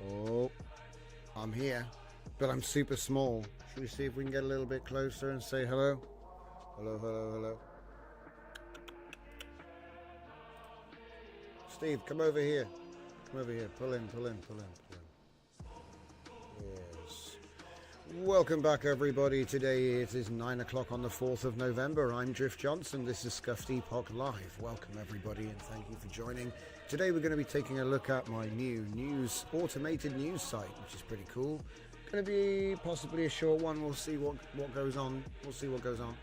Oh, I'm here, but I'm super small. Should we see if we can get a little bit closer and say hello? Hello, hello, hello. Steve, come over here. Come over here. Pull in, pull in, pull in, pull in. Yes. Welcome back, everybody. Today it is 9 o'clock on the 4th of November. I'm Drift Johnson. This is Scuffed Epoch Live. Welcome, everybody, and thank you for joining. Today we're going to be taking a look at my new automated news site, which is pretty cool. Going to be possibly a short one. We'll see what goes on. We'll see what goes on.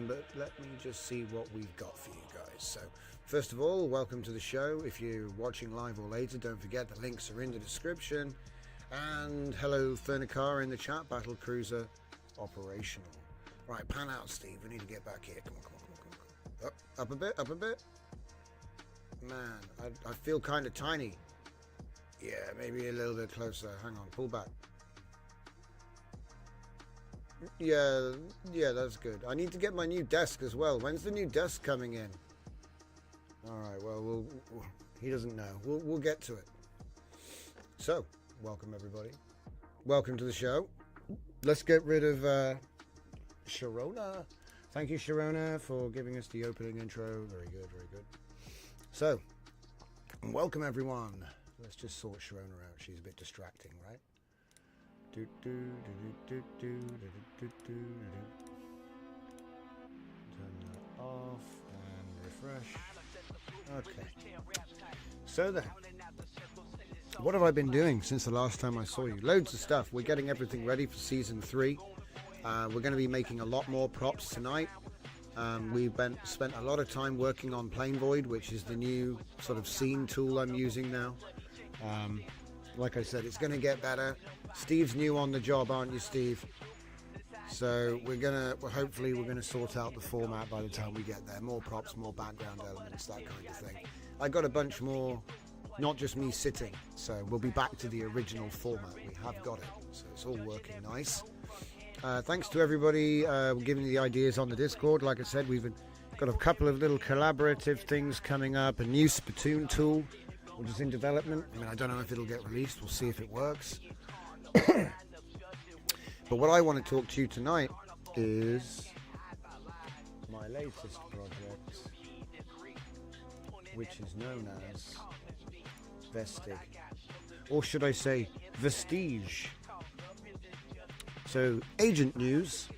But let me just see what we've got for you guys. So, first of all, welcome to the show. If you're watching live or later, don't forget the links are in the description. And hello, Thurnicar in the chat, Battle Cruiser. operational. Right, pan out, Steve. We need to get back here. Come on, come on, come on, come on. Up a bit, up a bit. Man, I feel kind of tiny. Yeah, maybe a little bit closer. Hang on, pull back. Yeah, that's good. I need to get my new desk as well. When's the new desk coming in? All right, well, he doesn't know. We'll get to it. So, welcome everybody. Welcome to the show. Let's get rid of Sharona. Thank you, Sharona, for giving us the opening intro. Very good, very good. So, welcome everyone. Let's just sort Sharona out. She's a bit distracting, right? Turn that off and refresh. Okay. So then, what have I been doing since the last time I saw you? Loads of stuff. We're getting everything ready for season 3. We're going to be making a lot more props tonight. We've spent a lot of time working on Plane Void, which is the new sort of scene tool I'm using now. Like I said, it's going to get better. Steve's new on the job, aren't you, Steve? So hopefully we're gonna sort out the format by the time we get there. More props, more background elements, that kind of thing. I got a bunch more, not just me sitting. So we'll be back to the original format. We have got it. So it's all working nice. Thanks to everybody giving me the ideas on the Discord. Like I said, we've got a couple of little collaborative things coming up. A new Spittoon tool, which is in development. I mean, I don't know if it'll get released. We'll see if it works. But what I want to talk to you tonight is my latest project, which is known as VESTIG, or should I say VESTIG. So, agent news,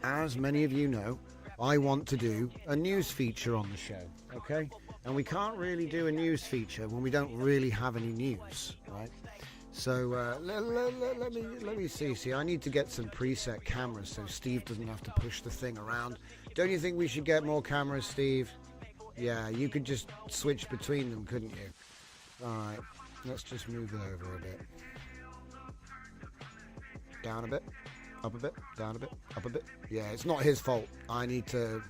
as many of you know, I want to do a news feature on the show, okay? And we can't really do a news feature when we don't really have any news, right? So let me see. See, I need to get some preset cameras so Steve doesn't have to push the thing around. Don't you think we should get more cameras, Steve? Yeah, you could just switch between them, couldn't you? All right, let's just move it over a bit. Down a bit, up a bit, down a bit, up a bit. Yeah, it's not his fault. I need to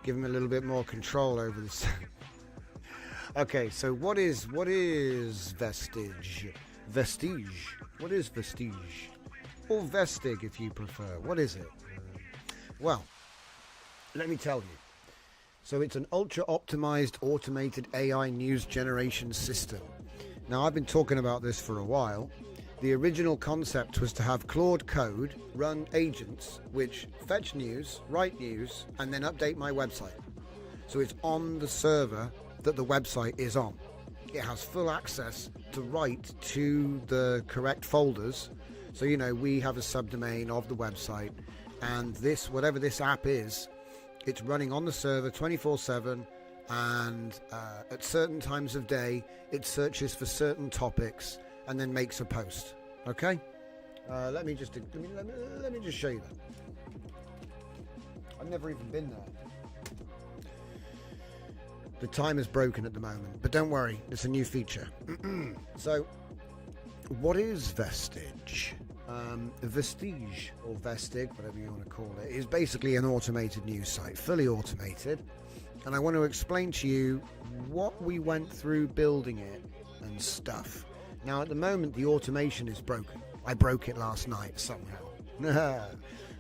give him a little bit more control over this. Okay, so what is VESTIG? VESTIG. What is VESTIG? Or VESTIG if you prefer. What is it? Well, let me tell you. So it's an ultra-optimized automated AI news generation system. Now, I've been talking about this for a while. The original concept was to have Claude Code run agents which fetch news, write news, and then update my website. So it's on the server that the website is on. It has full access to write to the correct folders. So, you know, we have a subdomain of the website, and this, whatever this app is, it's running on the server 24/7, and at certain times of day, it searches for certain topics and then makes a post. Okay? Let me just show you that. I've never even been there. The time is broken at the moment, but don't worry, it's a new feature. So, what is VESTIG? VESTIG, or VESTIG, whatever you want to call it, is basically an automated news site, fully automated. And I want to explain to you what we went through building it and stuff. Now, at the moment, the automation is broken. I broke it last night somehow.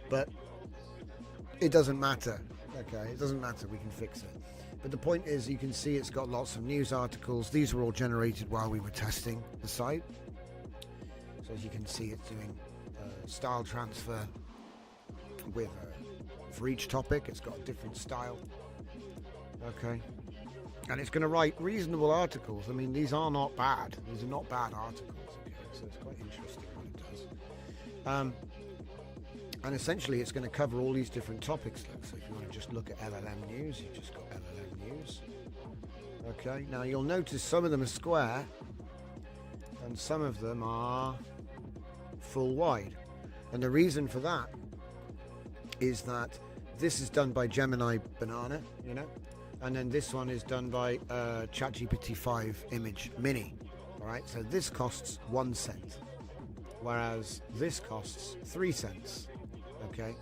But it doesn't matter. Okay, it doesn't matter, we can fix it. But the point is, you can see it's got lots of news articles. These were all generated while we were testing the site. So as you can see, it's doing style transfer with for each topic. It's got a different style. Okay. And it's going to write reasonable articles. I mean, these are not bad. These are not bad articles. Okay? So it's quite interesting what it does. And essentially, it's going to cover all these different topics. So if you want to just look at LLM news, you've just got LLM news. Okay, now you'll notice some of them are square, and some of them are full wide. And the reason for that is that this is done by Gemini Banana, you know, and then this one is done by ChatGPT 5 Image Mini. All right, so this costs 1 cent, whereas this costs 3 cents. Okay,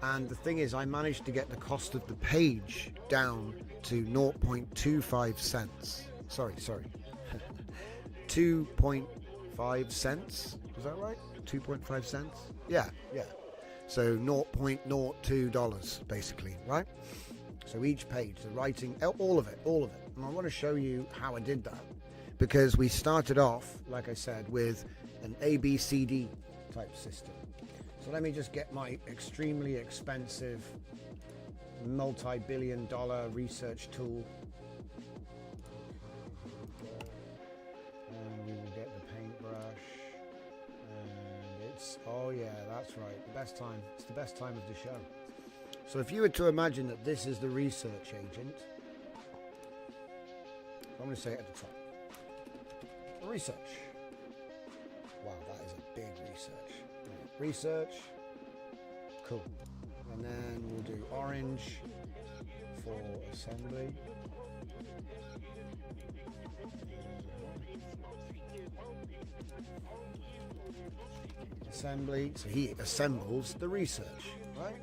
and the thing is, I managed to get the cost of the page down to 0.25 cents. Sorry, 2.5 cents. Was that right? 2.5 cents? Yeah. So $0.02 basically, right? So each page, the writing, all of it. And I want to show you how I did that, because we started off, like I said, with an ABCD type system. So let me just get my extremely expensive multi-billion-dollar research tool. And we will get the paintbrush. And it's, oh yeah, that's right, the best time. It's the best time of the show. So if you were to imagine that this is the research agent, I'm going to say it at the top. Research. Wow, that is a big research. Research. Cool. And then we'll do orange for assembly. Assembly. So he assembles the research, right?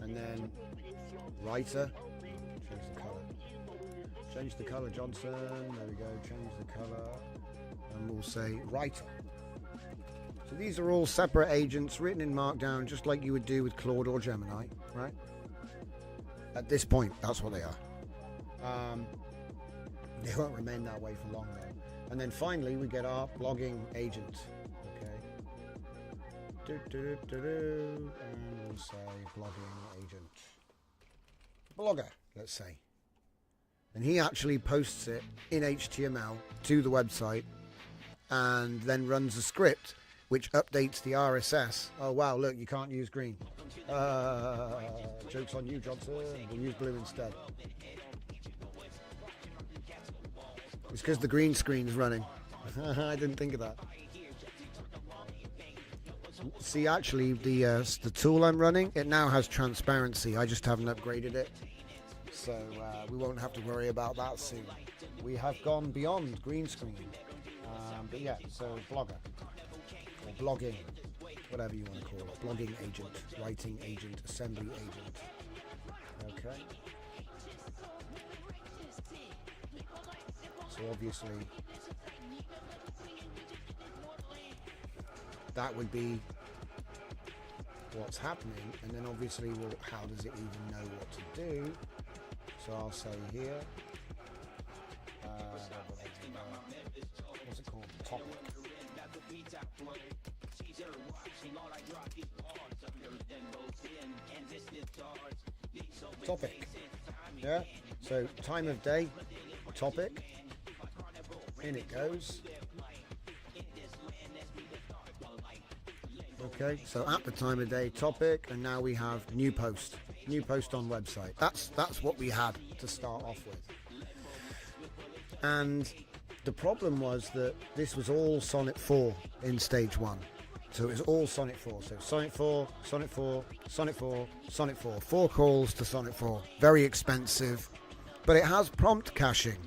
And then writer. Change the color, Johnson. There we go. Change the color. And we'll say writer. So these are all separate agents written in Markdown, just like you would do with Claude or Gemini, right? At this point, that's what they are. They won't remain that way for long, though. And then finally, we get our blogging agent. Okay. And we'll say blogging agent. Blogger, let's say. And he actually posts it in HTML to the website and then runs a script which updates the RSS. Oh wow, look, you can't use green. Joke's on you, Johnson. We'll use blue instead. It's because the green screen's running. I didn't think of that. See, actually, the tool I'm running, it now has transparency. I just haven't upgraded it. So we won't have to worry about that soon. We have gone beyond green screen. But yeah, so blogger, or blogging, whatever you want to call it. Blogging agent, writing agent, assembly agent. Okay. So obviously, that would be what's happening. And then obviously, well, how does it even know what to do? So I'll say here, what's it called? Topic. Topic. Yeah. So time of day, topic. In it goes. Okay. So at the time of day, topic, and now we have new post. New post on website. That's what we had to start off with. And the problem was that this was all Sonnet 4 in stage 1. So it was all Sonnet 4. So Sonnet 4, Sonnet 4, Sonnet 4, Sonnet 4. 4 calls to Sonnet 4. Very expensive. But it has prompt caching,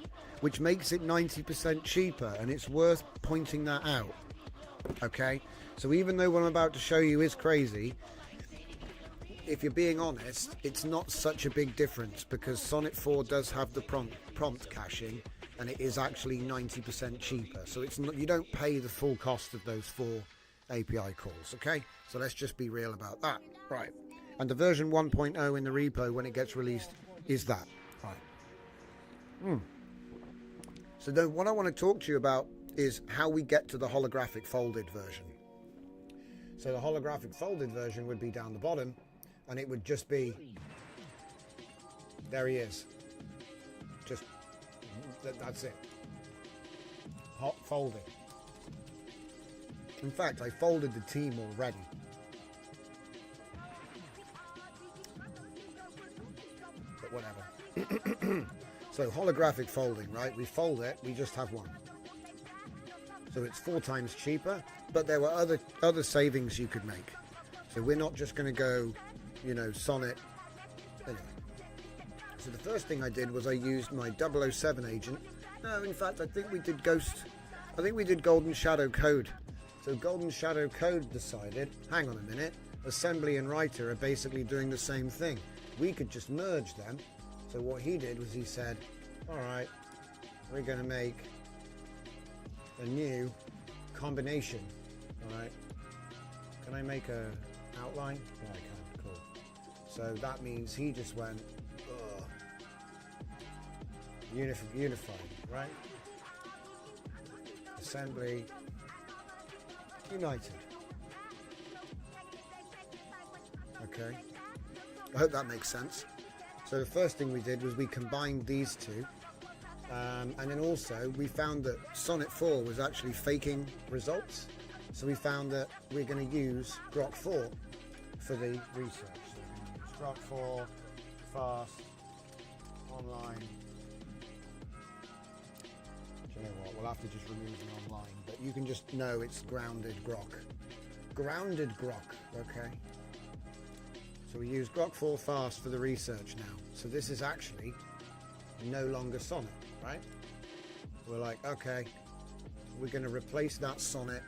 which makes it 90% cheaper, and it's worth pointing that out. Okay? So even though what I'm about to show you is crazy, if you're being honest, it's not such a big difference, because Sonnet 4 does have the prompt caching, and it is actually 90% cheaper. So it's not, you don't pay the full cost of those 4 API calls, okay? So let's just be real about that. Right. And the version 1.0 in the repo, when it gets released, is that. Right. So then what I want to talk to you about is how we get to the holographic folded version. So the holographic folded version would be down the bottom, and it would just be, there he is. Just, that's it. Hot folded. In fact, I folded the team already. But whatever. So holographic folding, right? We fold it, we just have one. So it's 4 times cheaper, but there were other savings you could make. So we're not just going to go, you know, Sonnet. Anyway. So the first thing I did was I used my 007 agent. No, in fact, I think we did Golden Shadow Code So Golden Shadow Code decided, hang on a minute, assembly and writer are basically doing the same thing. We could just merge them. So what he did was he said, all right, we're going to make a new combination. All right. Can I make a outline? Yeah, I can. Cool. So that means he just went, unified, right? Assembly, united. Okay. I hope that makes sense. So the first thing we did was we combined these two. And then also we found that Sonnet 4 was actually faking results. So we found that we're going to use Grok 4 for the research. So Grok 4, fast, online. Do you know what? We'll have to just remove the online. But you can just know it's grounded Grok. Grounded Grok, okay? So we use Grok 4 fast for the research now. So this is actually no longer Sonnet, right? We're like, okay, we're going to replace that Sonnet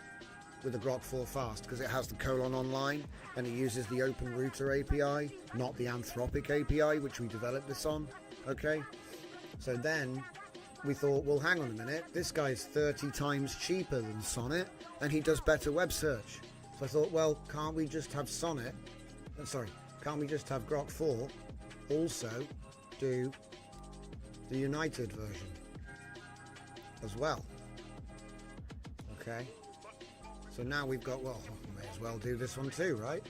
with the Grok 4 fast because it has the colon online and it uses the Open Router API, not the Anthropic API, which we developed this on, okay? So then we thought, well, hang on a minute, this guy's 30 times cheaper than Sonnet and he does better web search. So I thought, well, can't we just have can't we just have Grok 4 also do the United version as well? Okay. So now we've got, well, we may as well do this one too, right?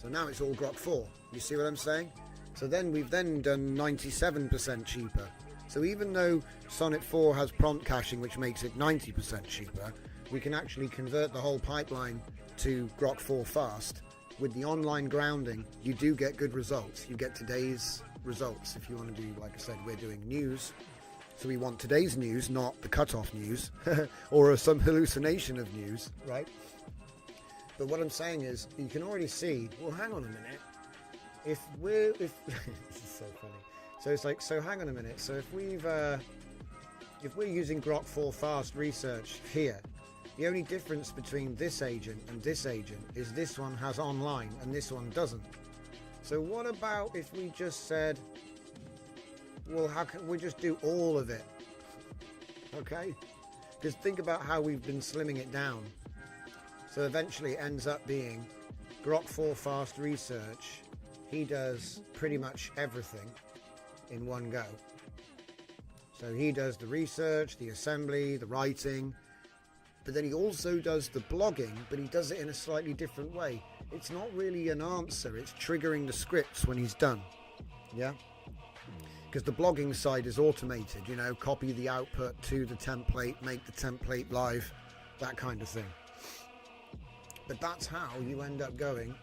So now it's all Grok 4. You see what I'm saying? So then we've then done 97% cheaper. So even though Sonnet 4 has prompt caching, which makes it 90% cheaper, we can actually convert the whole pipeline to Grok 4 fast. With the online grounding, you do get good results. You get today's results. If you want to do, like I said, we're doing news. So we want today's news, not the cutoff news or some hallucination of news, right? But what I'm saying is, you can already see, well, hang on a minute. This is so funny. So it's like, so hang on a minute. So if we're using Grok 4 fast research here, the only difference between this agent and this agent is this one has online and this one doesn't. So what about if we just said, well, how can we just do all of it? Okay? Because think about how we've been slimming it down. So eventually it ends up being Grok 4 fast research. He does pretty much everything in one go. So he does the research, the assembly, the writing, but then he also does the blogging, but he does it in a slightly different way. It's not really an answer, it's triggering the scripts when he's done. Yeah? Because the blogging side is automated, you know, copy the output to the template, make the template live, that kind of thing. But that's how you end up going.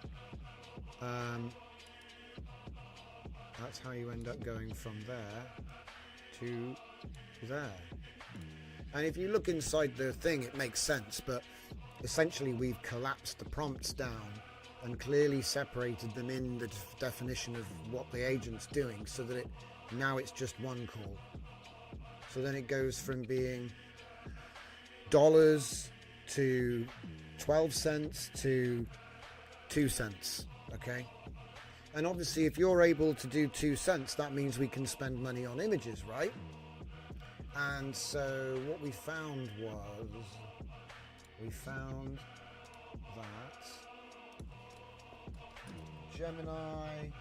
That's how you end up going from there to there. And if you look inside the thing, it makes sense, but essentially we've collapsed the prompts down and clearly separated them in the definition of what the agent's doing so that now it's just one call. So then it goes from being dollars to 12 cents to 2 cents, okay? And obviously if you're able to do 2 cents, that means we can spend money on images, right? And so what we found was, that Gemini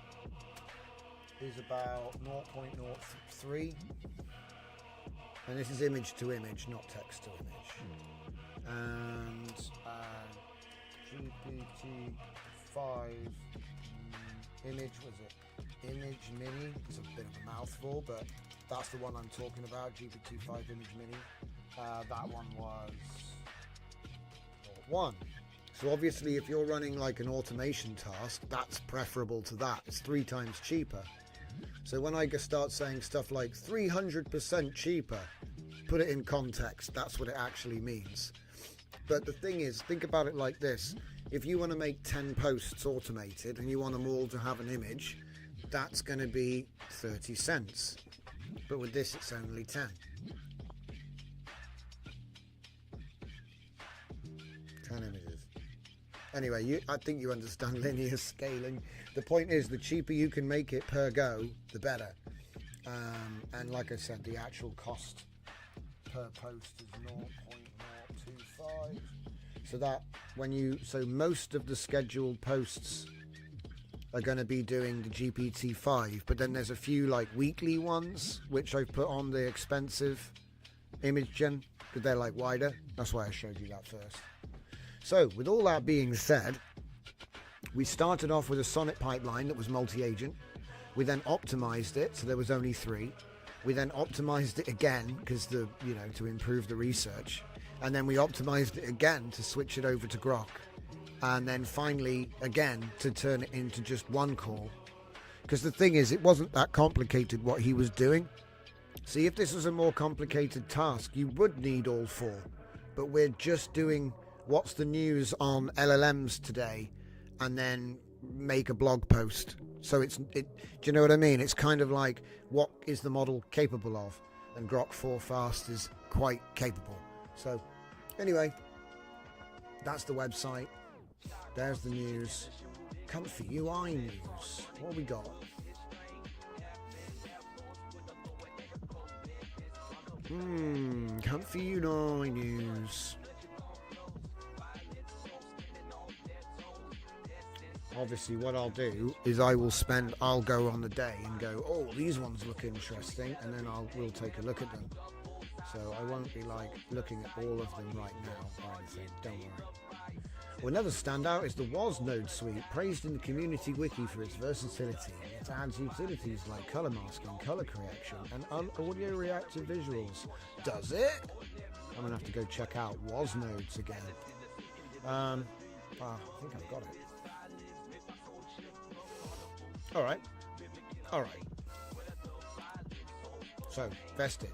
is about 0.03, and this is image to image, not text to image. And GPT-5 image, was it Image Mini? It's a bit of a mouthful, but that's the one I'm talking about, GPT-5 Image Mini. That one was 1. So obviously if you're running like an automation task, that's preferable to that. It's 3 times cheaper. So when I start saying stuff like 300% cheaper, put it in context, that's what it actually means. But the thing is, think about it like this. If you want to make 10 posts automated and you want them all to have an image, that's going to be 30 cents. But with this, it's only 10. Anyway, I think you understand linear scaling. The point is, the cheaper you can make it per go, the better. And like I said, the actual cost per post is 0.025. So most of the scheduled posts are going to be doing the GPT-5, but then there's a few like weekly ones which I've put on the expensive image gen because they're like wider. That's why I showed you that first. So with all that being said, we started off with a Sonnet pipeline that was multi-agent. We then optimized it, so there was only 3. We then optimized it again because to improve the research, and then we optimized it again to switch it over to Grok, and then finally again to turn it into just one call. Because the thing is, it wasn't that complicated what he was doing. See, if this was a more complicated task, you would need all 4, but we're just doing what's the news on LLMs today, and then make a blog post. So do you know what I mean? It's kind of like, what is the model capable of? And Grok 4 Fast is quite capable. So anyway, that's the website. There's the news. Comfy UI news. What have we got? Comfy UI news. Obviously what I'll do is I'll go on the day and go, oh, these ones look interesting, and then we'll take a look at them. So I won't be like looking at all of them right now or anything, don't worry. Well, another standout is the WAS node suite, praised in the community wiki for its versatility. It adds utilities like color masking, color correction, and audio reactive visuals. Does it? I'm gonna have to go check out WAS nodes again. I think I've got it. All right. So, VESTIG.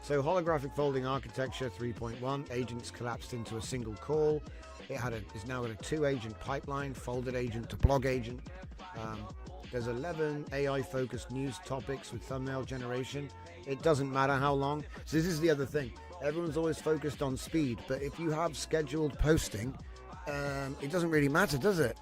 So, holographic folding architecture 3.1. Agents collapsed into a single call. It's now got a 2-agent pipeline, folded agent to blog agent. There's 11 AI-focused news topics with thumbnail generation. It doesn't matter how long. So this is the other thing. Everyone's always focused on speed, but if you have scheduled posting, it doesn't really matter, does it?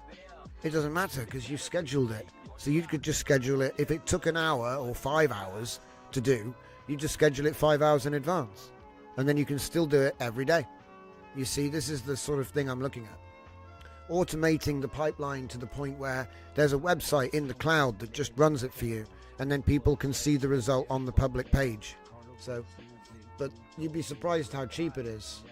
It doesn't matter because you scheduled it. So you could just schedule it. If it took an hour or 5 hours to do, you just schedule it 5 hours in advance. And then you can still do it every day. You see, this is the sort of thing I'm looking at. Automating the pipeline to the point where there's a website in the cloud that just runs it for you. And then people can see the result on the public page. So, but you'd be surprised how cheap it is.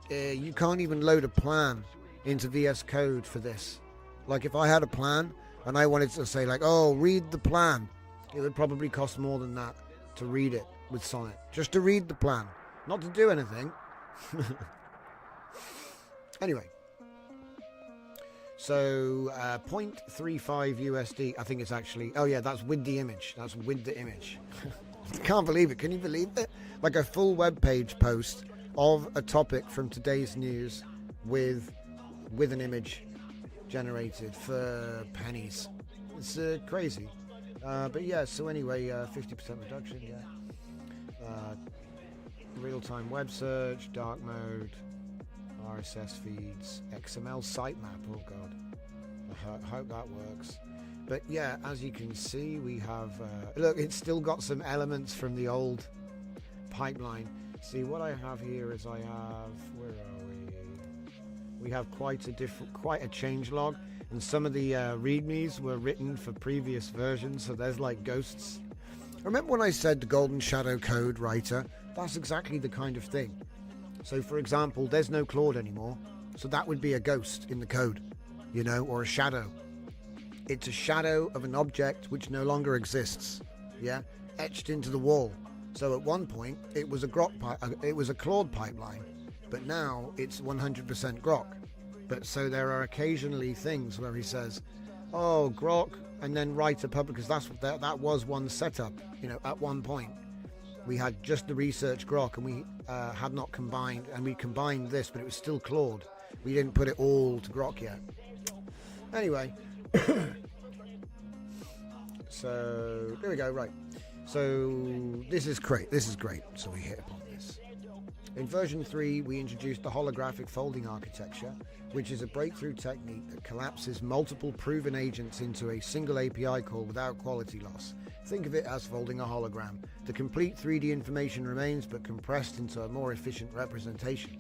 You can't even load a plan into VS Code for this. Like if I had a plan and I wanted to say like, oh, read the plan, it would probably cost more than that to read it with Sonnet. Just to read the plan, not to do anything. Anyway, so 0.35 USD, I think it's actually, oh yeah, that's with the image. That's with the image. Can't believe it. Can you believe it? Like a full web page post of a topic from today's news with an image generated for pennies. It's crazy. But yeah, so anyway, 50% reduction, yeah. Real-time web search, dark mode, RSS feeds, XML sitemap, oh god. I hope that works. But yeah, as you can see, we have, look, it's still got some elements from the old pipeline. See, what I have here is where are we? We have quite a change log, and some of the readmes were written for previous versions, so there's like ghosts. Remember when I said the Golden Shadow code writer? That's exactly the kind of thing. So for example, there's no Claude anymore, so that would be a ghost in the code, you know, or a shadow. It's a shadow of an object which no longer exists, yeah, etched into the wall. So at one point it was a Claude pipeline, but now it's 100% Grok. But so there are occasionally things where he says, oh, Grok, and then write a public, because that was one setup, you know, at one point. We had just the research Grok, and we had not combined, and we combined this, but it was still Claude. We didn't put it all to Grok yet. Anyway, so there we go, right. So this is great. So we hit upon this. In version 3, we introduced the holographic folding architecture, which is a breakthrough technique that collapses multiple proven agents into a single API call without quality loss. Think of it as folding a hologram. The complete 3D information remains, but compressed into a more efficient representation.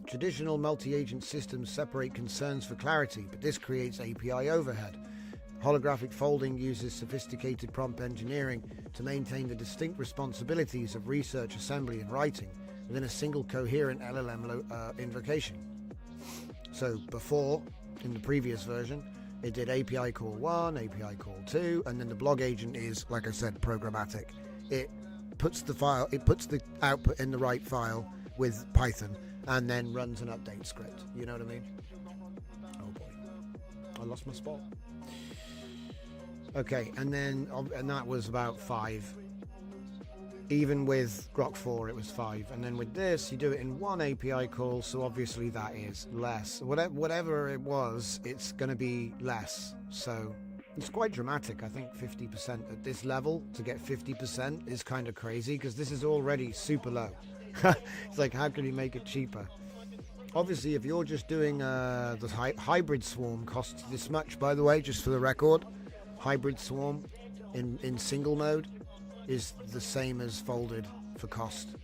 Traditional multi-agent systems separate concerns for clarity, but this creates API overhead. Holographic folding uses sophisticated prompt engineering to maintain the distinct responsibilities of research, assembly, and writing within a single coherent LLM invocation. So before, in the previous version, it did API call 1, API call 2, and then the blog agent is, like I said, programmatic. It puts the output in the right file with Python and then runs an update script. You know what I mean? Oh boy, I lost my spot. Okay, and that was about 5. Even with Grok 4 it was 5, and then with this you do it in one API call, so obviously that is less. Whatever it was, it's going to be less, so it's quite dramatic. I think 50% at this level, to get 50% is kind of crazy, because this is already super low. It's like, how can you make it cheaper? Obviously, if you're just doing the hybrid swarm, costs this much, by the way, just for the record. Hybrid swarm in single mode is the same as folded for cost.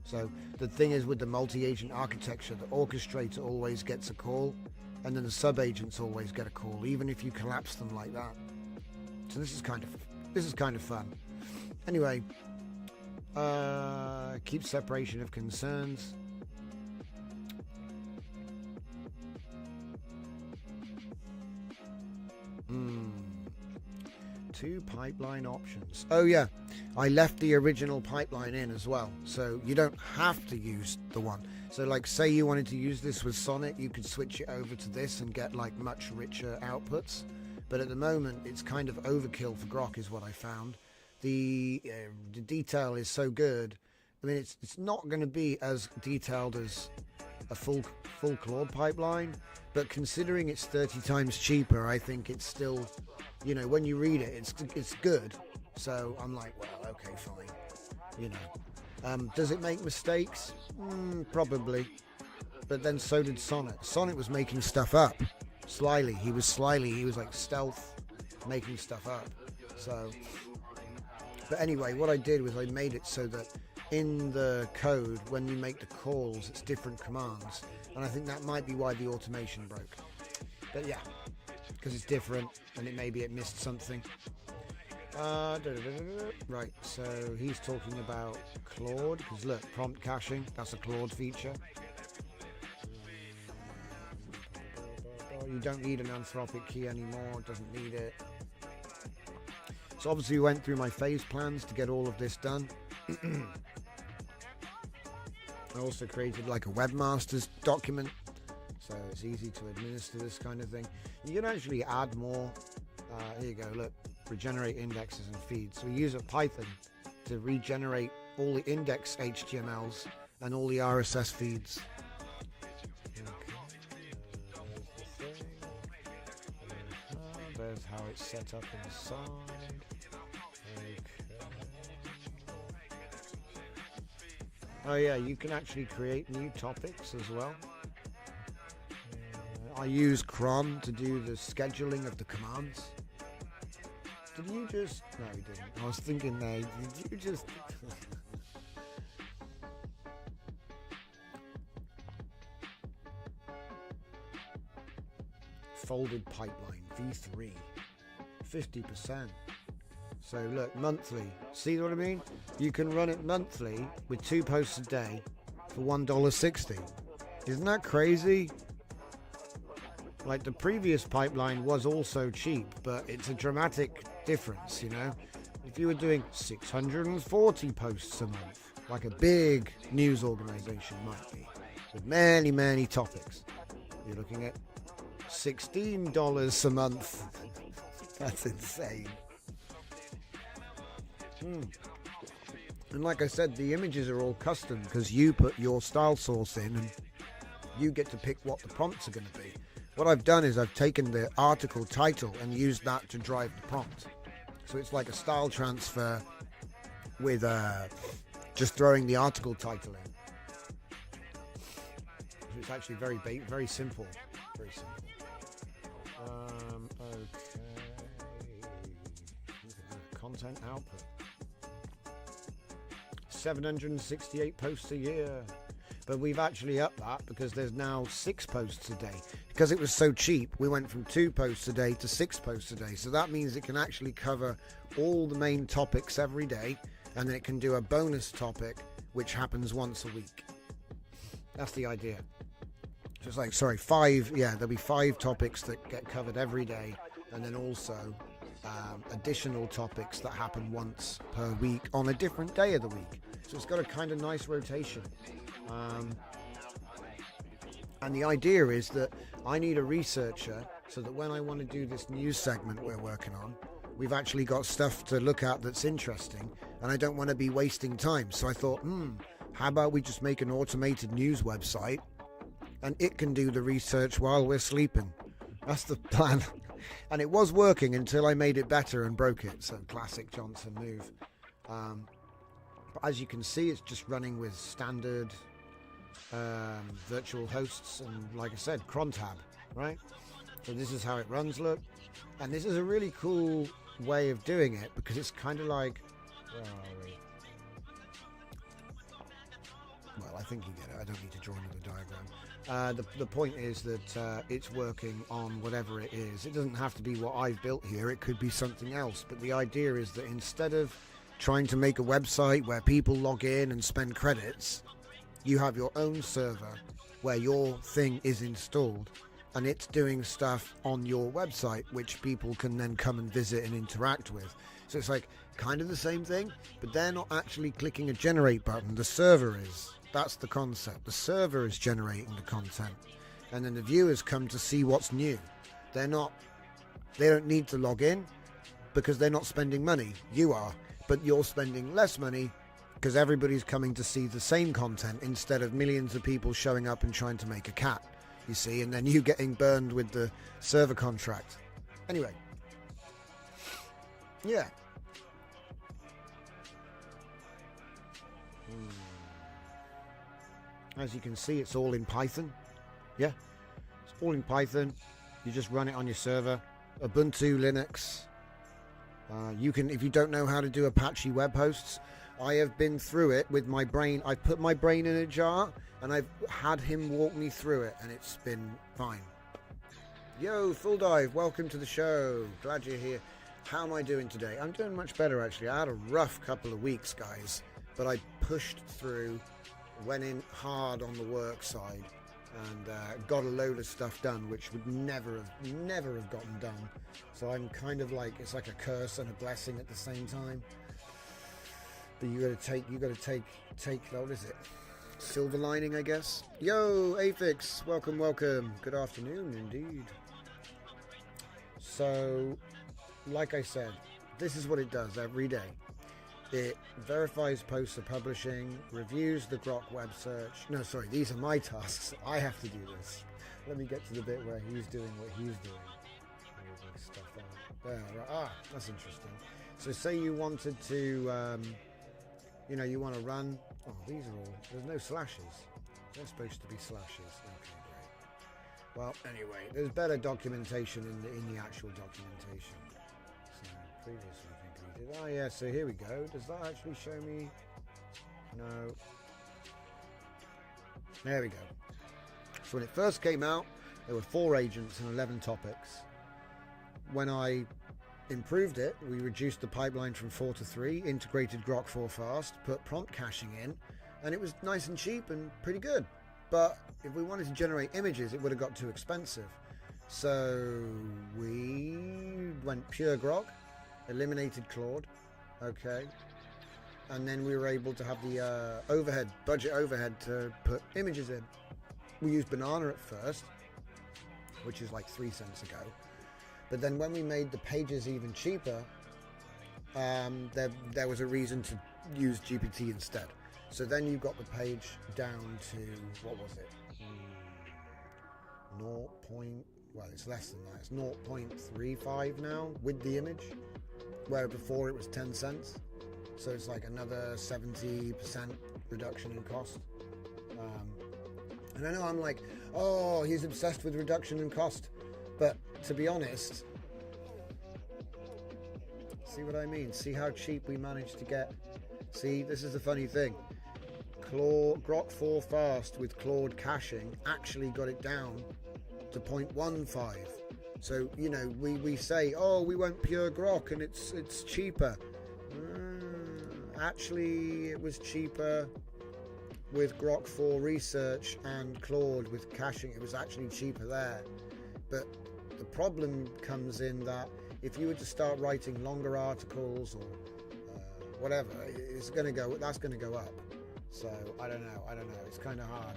So the thing is, with the multi-agent architecture, the orchestrator always gets a call, and then the sub-agents always get a call, even if you collapse them like that. So this is kind of fun. Anyway, keep separation of concerns. Two pipeline options. Oh yeah, I left the original pipeline in as well, so you don't have to use the one. So like, say you wanted to use this with Sonnet, you could switch it over to this and get like much richer outputs. But at the moment, it's kind of overkill for Grok, is what I found. The detail is so good. I mean, it's not going to be as detailed as a full Claude pipeline, but considering it's 30 times cheaper, I think it's still, you know, when you read it, it's good. So I'm like, well, okay, fine. You know, does it make mistakes? Probably. But then so did Sonnet. Sonnet was making stuff up slyly. He was like stealth, making stuff up. So, but anyway, what I did was I made it so that in the code, when you make the calls, it's different commands, and I think that might be why the automation broke. But yeah, because it's different, and it missed something. Right, so he's talking about Claude, because look, prompt caching, that's a Claude feature. You don't need an Anthropic key anymore, it doesn't need it. So obviously we went through my phase plans to get all of this done. I also created like a webmasters document, so it's easy to administer this kind of thing. You can actually add more. Here you go, look, regenerate indexes and feeds. So we use a Python to regenerate all the index HTMLs and all the RSS feeds. There's how it's set up inside. Oh yeah, you can actually create new topics as well. I use cron to do the scheduling of the commands. Did you just... No, you didn't. I was thinking there, did you just... Folded pipeline, V3, 50%. So look, monthly. See what I mean? You can run it monthly with 2 posts a day for $1.60. Isn't that crazy? Like, the previous pipeline was also cheap, but it's a dramatic difference, you know? If you were doing 640 posts a month, like a big news organization might be, with many, many topics, you're looking at $16 a month. That's insane. And like I said, the images are all custom because you put your style source in and you get to pick what the prompts are going to be. What I've done is I've taken the article title and used that to drive the prompt. So it's like a style transfer with just throwing the article title in. It's actually very simple. Very simple. Okay. Content output. 768 posts a year. But we've actually upped that because there's now 6 posts a day. Because it was so cheap, we went from 2 posts a day to 6 posts a day. So that means it can actually cover all the main topics every day, and then it can do a bonus topic which happens once a week. That's the idea. Just like, sorry, 5, there'll be 5 topics that get covered every day, and then also additional topics that happen once per week on a different day of the week. So it's got a kind of nice rotation. And the idea is that I need a researcher so that when I want to do this news segment we're working on, we've actually got stuff to look at that's interesting, and I don't want to be wasting time. So I thought, how about we just make an automated news website and it can do the research while we're sleeping. That's the plan. And it was working until I made it better and broke it. So classic Johnson move. But as you can see, it's just running with standard virtual hosts and, like I said, cron tab, right? So this is how it runs, look. And this is a really cool way of doing it because it's kind of like, where are we? Well, I think you get it. I don't need to draw another diagram. The point is that it's working on whatever it is. It doesn't have to be what I've built here. It could be something else. But the idea is that instead of trying to make a website where people log in and spend credits, you have your own server where your thing is installed and it's doing stuff on your website which people can then come and visit and interact with. So it's like kind of the same thing, but they're not actually clicking a generate button. The server is. That's the concept. The server is generating the content, and then the viewers come to see what's new. They don't need to log in because they're not spending money. You are, but you're spending less money because everybody's coming to see the same content instead of millions of people showing up and trying to make a cat, you see, and then you getting burned with the server contract. Anyway, yeah. As you can see, it's all in Python. Yeah, it's all in Python. You just run it on your server. Ubuntu, Linux. You can, if you don't know how to do Apache web hosts, I have been through it with my brain. I put my brain in a jar and I've had him walk me through it, and it's been fine. Yo, Full Dive, welcome to the show. Glad you're here. How am I doing today? I'm doing much better, actually. I had a rough couple of weeks, guys, but I pushed through, went in hard on the work side, and got a load of stuff done which would never have gotten done. So I'm kind of like, it's like a curse and a blessing at the same time. But you gotta take what is it? Silver lining, I guess. Yo, Afix, welcome. Good afternoon indeed. So, like I said, this is what it does every day. It verifies posts are publishing, reviews the Grok web search. No, sorry, these are my tasks. I have to do this. Let me get to the bit where he's doing what he's doing. Moving stuff out. There, right. That's interesting. So say you wanted to, you want to run. Oh, these are all, there's no slashes. They're supposed to be slashes. Okay, great. Well, anyway, there's better documentation in the actual documentation. So previously completed. Oh yeah, so here we go. Does that actually show me? No. There we go. So when it first came out, there were 4 agents and 11 topics. When I improved it, we reduced the pipeline from 4 to 3, integrated Grok 4 Fast, put prompt caching in, and it was nice and cheap and pretty good. But if we wanted to generate images, it would have got too expensive. So we went pure Grok, eliminated Claude, okay, and then we were able to have the budget overhead to put images in. We used Banana at first, which is like 3 cents a go. But then when we made the pages even cheaper, there was a reason to use GPT instead. So then you got the page down to, what was it? It's less than that. It's 0.35 now with the image, where before it was 10 cents. So it's like another 70% reduction in cost. And I know I'm like, oh, he's obsessed with reduction in cost. But to be honest, see what I mean? See how cheap we managed to get? See, this is the funny thing. Grok 4 Fast with Claude caching actually got it down to 0.15. So, you know, we say, oh, we went pure Grok and it's cheaper. Actually, it was cheaper with Grok 4 Research and Claude with caching. It was actually cheaper there. But the problem comes in that if you were to start writing longer articles or whatever, that's going to go up. So I don't know. It's kind of hard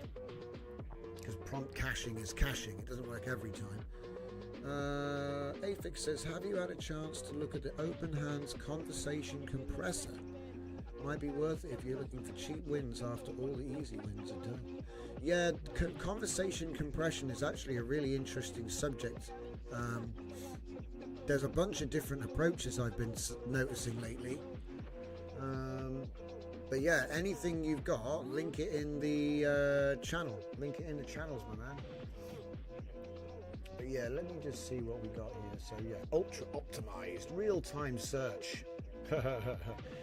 because prompt caching is caching. It doesn't work every time. Afix says, have you had a chance to look at the Open Hands conversation compressor? Might be worth it if you're looking for cheap wins after all the easy wins are done. Yeah, conversation compression is actually a really interesting subject. There's a bunch of different approaches I've been noticing lately. But yeah, anything you've got, link it in the channel. Link it in the channels, my man. But yeah, let me just see what we got here. So yeah, ultra optimized real-time search.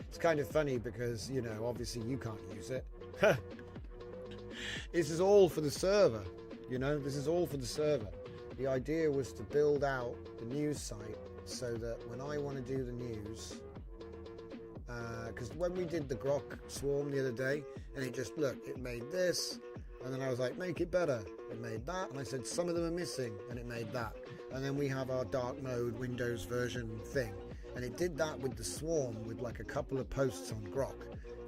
It's kind of funny because, you know, obviously you can't use it. This is all for the server, you know, this is all for the server. The idea was to build out the news site so that when I want to do the news, because when we did the Grok swarm the other day, and it just, look, it made this, and then I was like, make it better. It made that, and I said, some of them are missing, and it made that. And then we have our dark mode Windows version thing. And it did that with the swarm with like a couple of posts on Grok.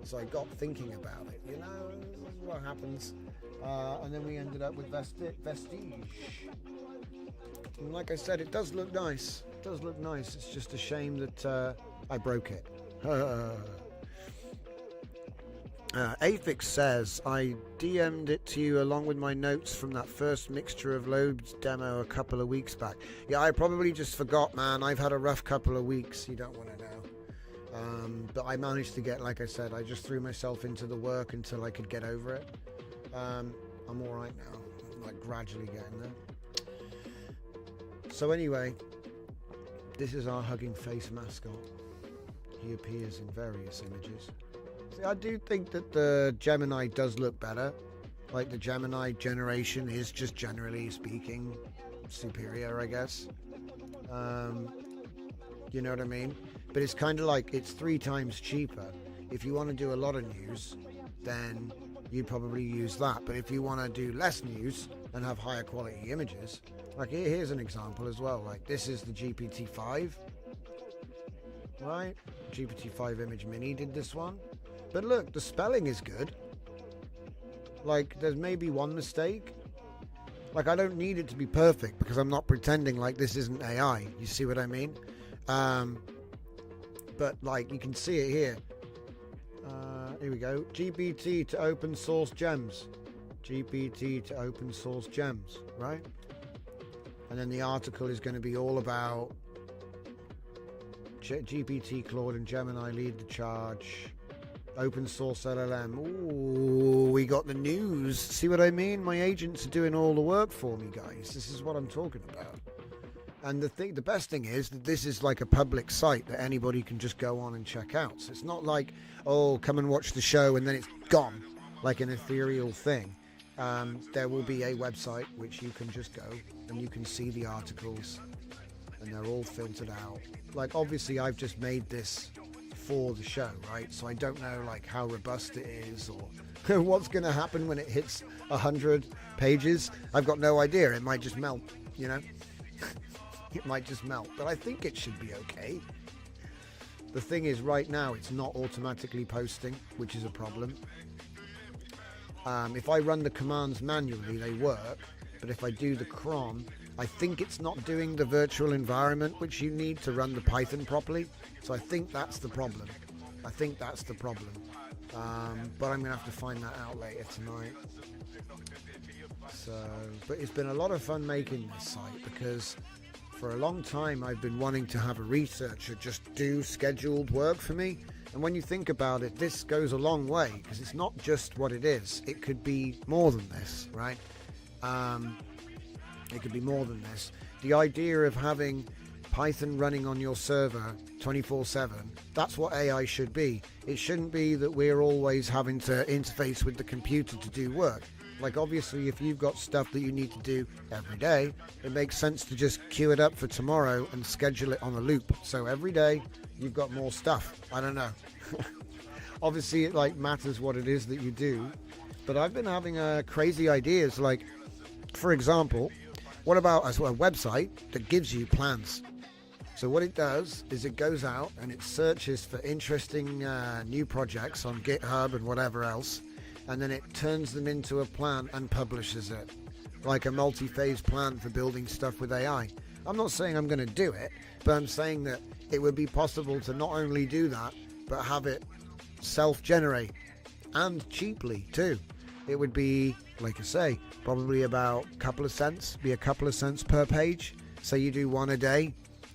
So I got thinking about it, you know, this is what happens. And then we ended up with VESTIG. And like I said, it does look nice. It does look nice. It's just a shame that I broke it. Afix says, I DM'd it to you along with my notes from that first Mixture of Loads demo a couple of weeks back. Yeah, I probably just forgot, man. I've had a rough couple of weeks. You don't want to know. But I managed to get, like I said, I just threw myself into the work until I could get over it. I'm all right now. I'm like gradually getting there. So anyway, this is our hugging face mascot. He appears in various images. See, I do think that the Gemini does look better. Like the Gemini generation is just generally speaking superior, I guess. You know what I mean? But it's kind of like it's 3 times cheaper. If you want to do a lot of news, then you'd probably use that. But if you want to do less news and have higher quality images, like here's an example as well. Like this is the GPT-5, right? GPT-5 Image Mini did this one. But look, the spelling is good. Like, there's maybe one mistake. Like, I don't need it to be perfect because I'm not pretending like this isn't AI. You see what I mean? But, like, you can see it here. Here we go. GPT to open source gems. GPT to open source gems, right? And then the article is going to be all about GPT, Claude, and Gemini lead the charge. Open source LLM. Ooh, we got the news. See what I mean? My agents are doing all the work for me, guys. This is what I'm talking about. And the best thing is that this is like a public site that anybody can just go on and check out. So it's not like, oh, come and watch the show and then it's gone, like an ethereal thing. There will be a website which you can just go and you can see the articles and they're all filtered out. Like, obviously, I've just made this for the show, right? So I don't know like how robust it is or what's going to happen when it hits 100 pages. I've got no idea. It might just melt, you know. It might just melt, but I think it should be okay. The thing is, right now it's not automatically posting, which is a problem. If I run the commands manually, they work, but if I do the cron, I think it's not doing the virtual environment which you need to run the Python properly. So I think that's the problem. But I'm going to have to find that out later tonight. So, but it's been a lot of fun making this site because for a long time I've been wanting to have a researcher just do scheduled work for me. And when you think about it, this goes a long way, because it's not just what it is. It could be more than this, right? It could be more than this. The idea of having Python running on your server 24/7, that's what AI should be. It shouldn't be that we're always having to interface with the computer to do work. Like, obviously, if you've got stuff that you need to do every day, it makes sense to just queue it up for tomorrow and schedule it on a loop. So every day you've got more stuff. I don't know. Obviously, it like matters what it is that you do. But I've been having crazy ideas. Like, for example, what about a website that gives you plans? So what it does is it goes out and it searches for interesting new projects on GitHub and whatever else, and then it turns them into a plan and publishes it, like a multi-phase plan for building stuff with AI. I'm not saying I'm going to do it, but I'm saying that it would be possible to not only do that, but have it self-generate, and cheaply too. It would be, like I say, probably about a couple of cents per page. So you do one a day.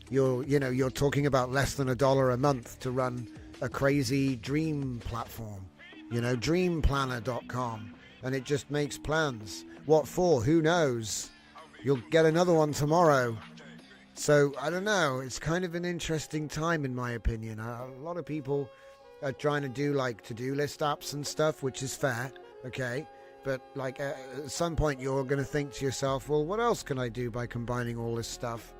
You're talking about less than $1 a month to run a crazy dream platform, dreamplanner.com, and it just makes plans. What for? Who knows? You'll get another one tomorrow. So I don't know. It's kind of an interesting time, in my opinion. A lot of people are trying to do like to-do list apps and stuff, which is fair, okay? But like at some point you're going to think to yourself, well, what else can I do by combining all this stuff?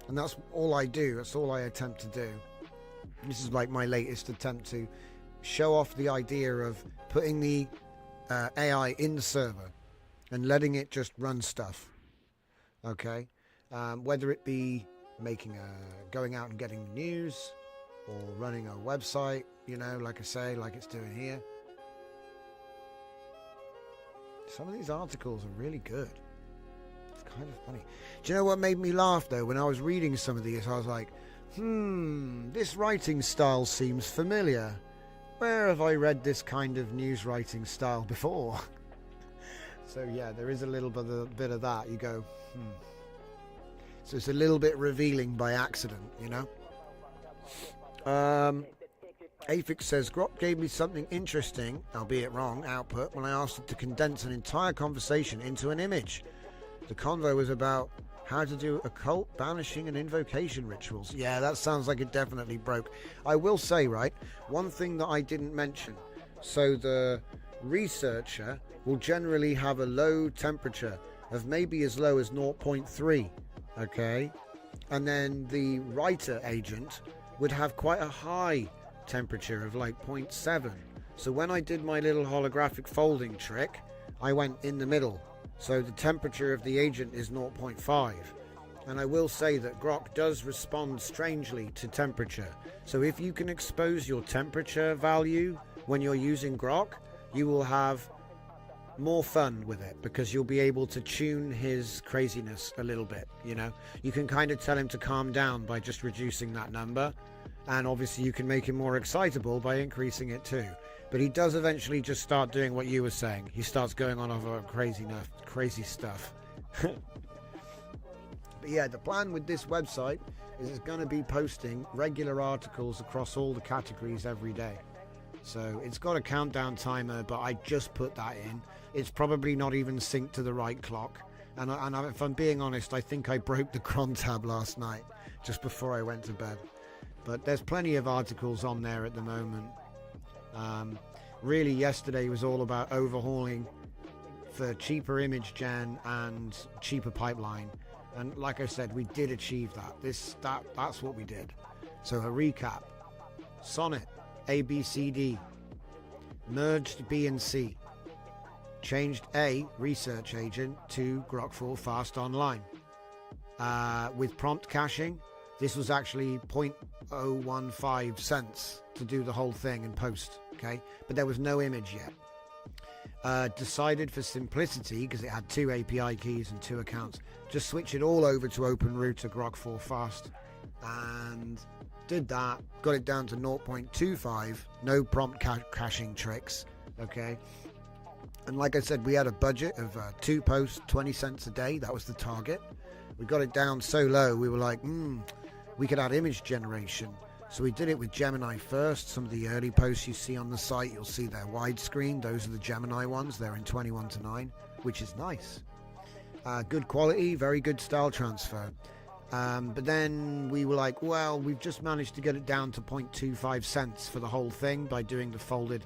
And that's all I do. That's all I attempt to do. This is like my latest attempt to show off the idea of putting the AI in the server and letting it just run stuff. Okay, whether it be going out and getting the news, or running a website, like I say, like it's doing here. Some of these articles are really good. It's kind of funny. Do you know what made me laugh though? When I was reading some of these, I was like, this writing style seems familiar. Where have I read this kind of news writing style before? So yeah, there is a little bit of that. You go, So it's a little bit revealing by accident, Afix says, Grok gave me something interesting, albeit wrong, output when I asked it to condense an entire conversation into an image. The convo was about how to do occult, banishing, and invocation rituals. Yeah, that sounds like it definitely broke. I will say, right, one thing that I didn't mention. So the researcher will generally have a low temperature of maybe as low as 0.3, okay? And then the writer agent would have quite a high temperature of like 0.7. So when I did my little holographic folding trick, I went in the middle. So the temperature of the agent is 0.5. And I will say that Grok does respond strangely to temperature. So if you can expose your temperature value when you're using Grok, you will have more fun with it, because you'll be able to tune his craziness a little bit. You can kind of tell him to calm down by just reducing that number, and obviously you can make him more excitable by increasing it too. But he does eventually just start doing what you were saying. He starts going on over crazy stuff. But yeah, the plan with this website is it's going to be posting regular articles across all the categories every day. So it's got a countdown timer, but I just put that in. It's probably not even synced to the right clock. And if I'm being honest, I think I broke the cron tab last night, just before I went to bed. But there's plenty of articles on there at the moment. Really, yesterday was all about overhauling for cheaper image gen and cheaper pipeline. And like I said, we did achieve that. That's what we did. So a recap. Sonnet. A, B, C, D, merged B and C, changed A, research agent, to Grok 4 Fast Online. With prompt caching, this was actually 0.015 cents to do the whole thing and post, okay? But there was no image yet. Decided for simplicity, because it had 2 API keys and 2 accounts, just switch it all over to OpenRoute to Grok 4 Fast, and did that, got it down to 0.25, no prompt caching tricks, okay? And like I said, we had a budget of 2 posts, 20 cents a day. That was the target. We got it down so low, we were like, we could add image generation. So we did it with Gemini first. Some of the early posts you see on the site, you'll see they're widescreen. Those are the Gemini ones. They're in 21:9, which is nice. Good quality, very good style transfer. But then we were like, well, we've just managed to get it down to 0.25 cents for the whole thing by doing the folded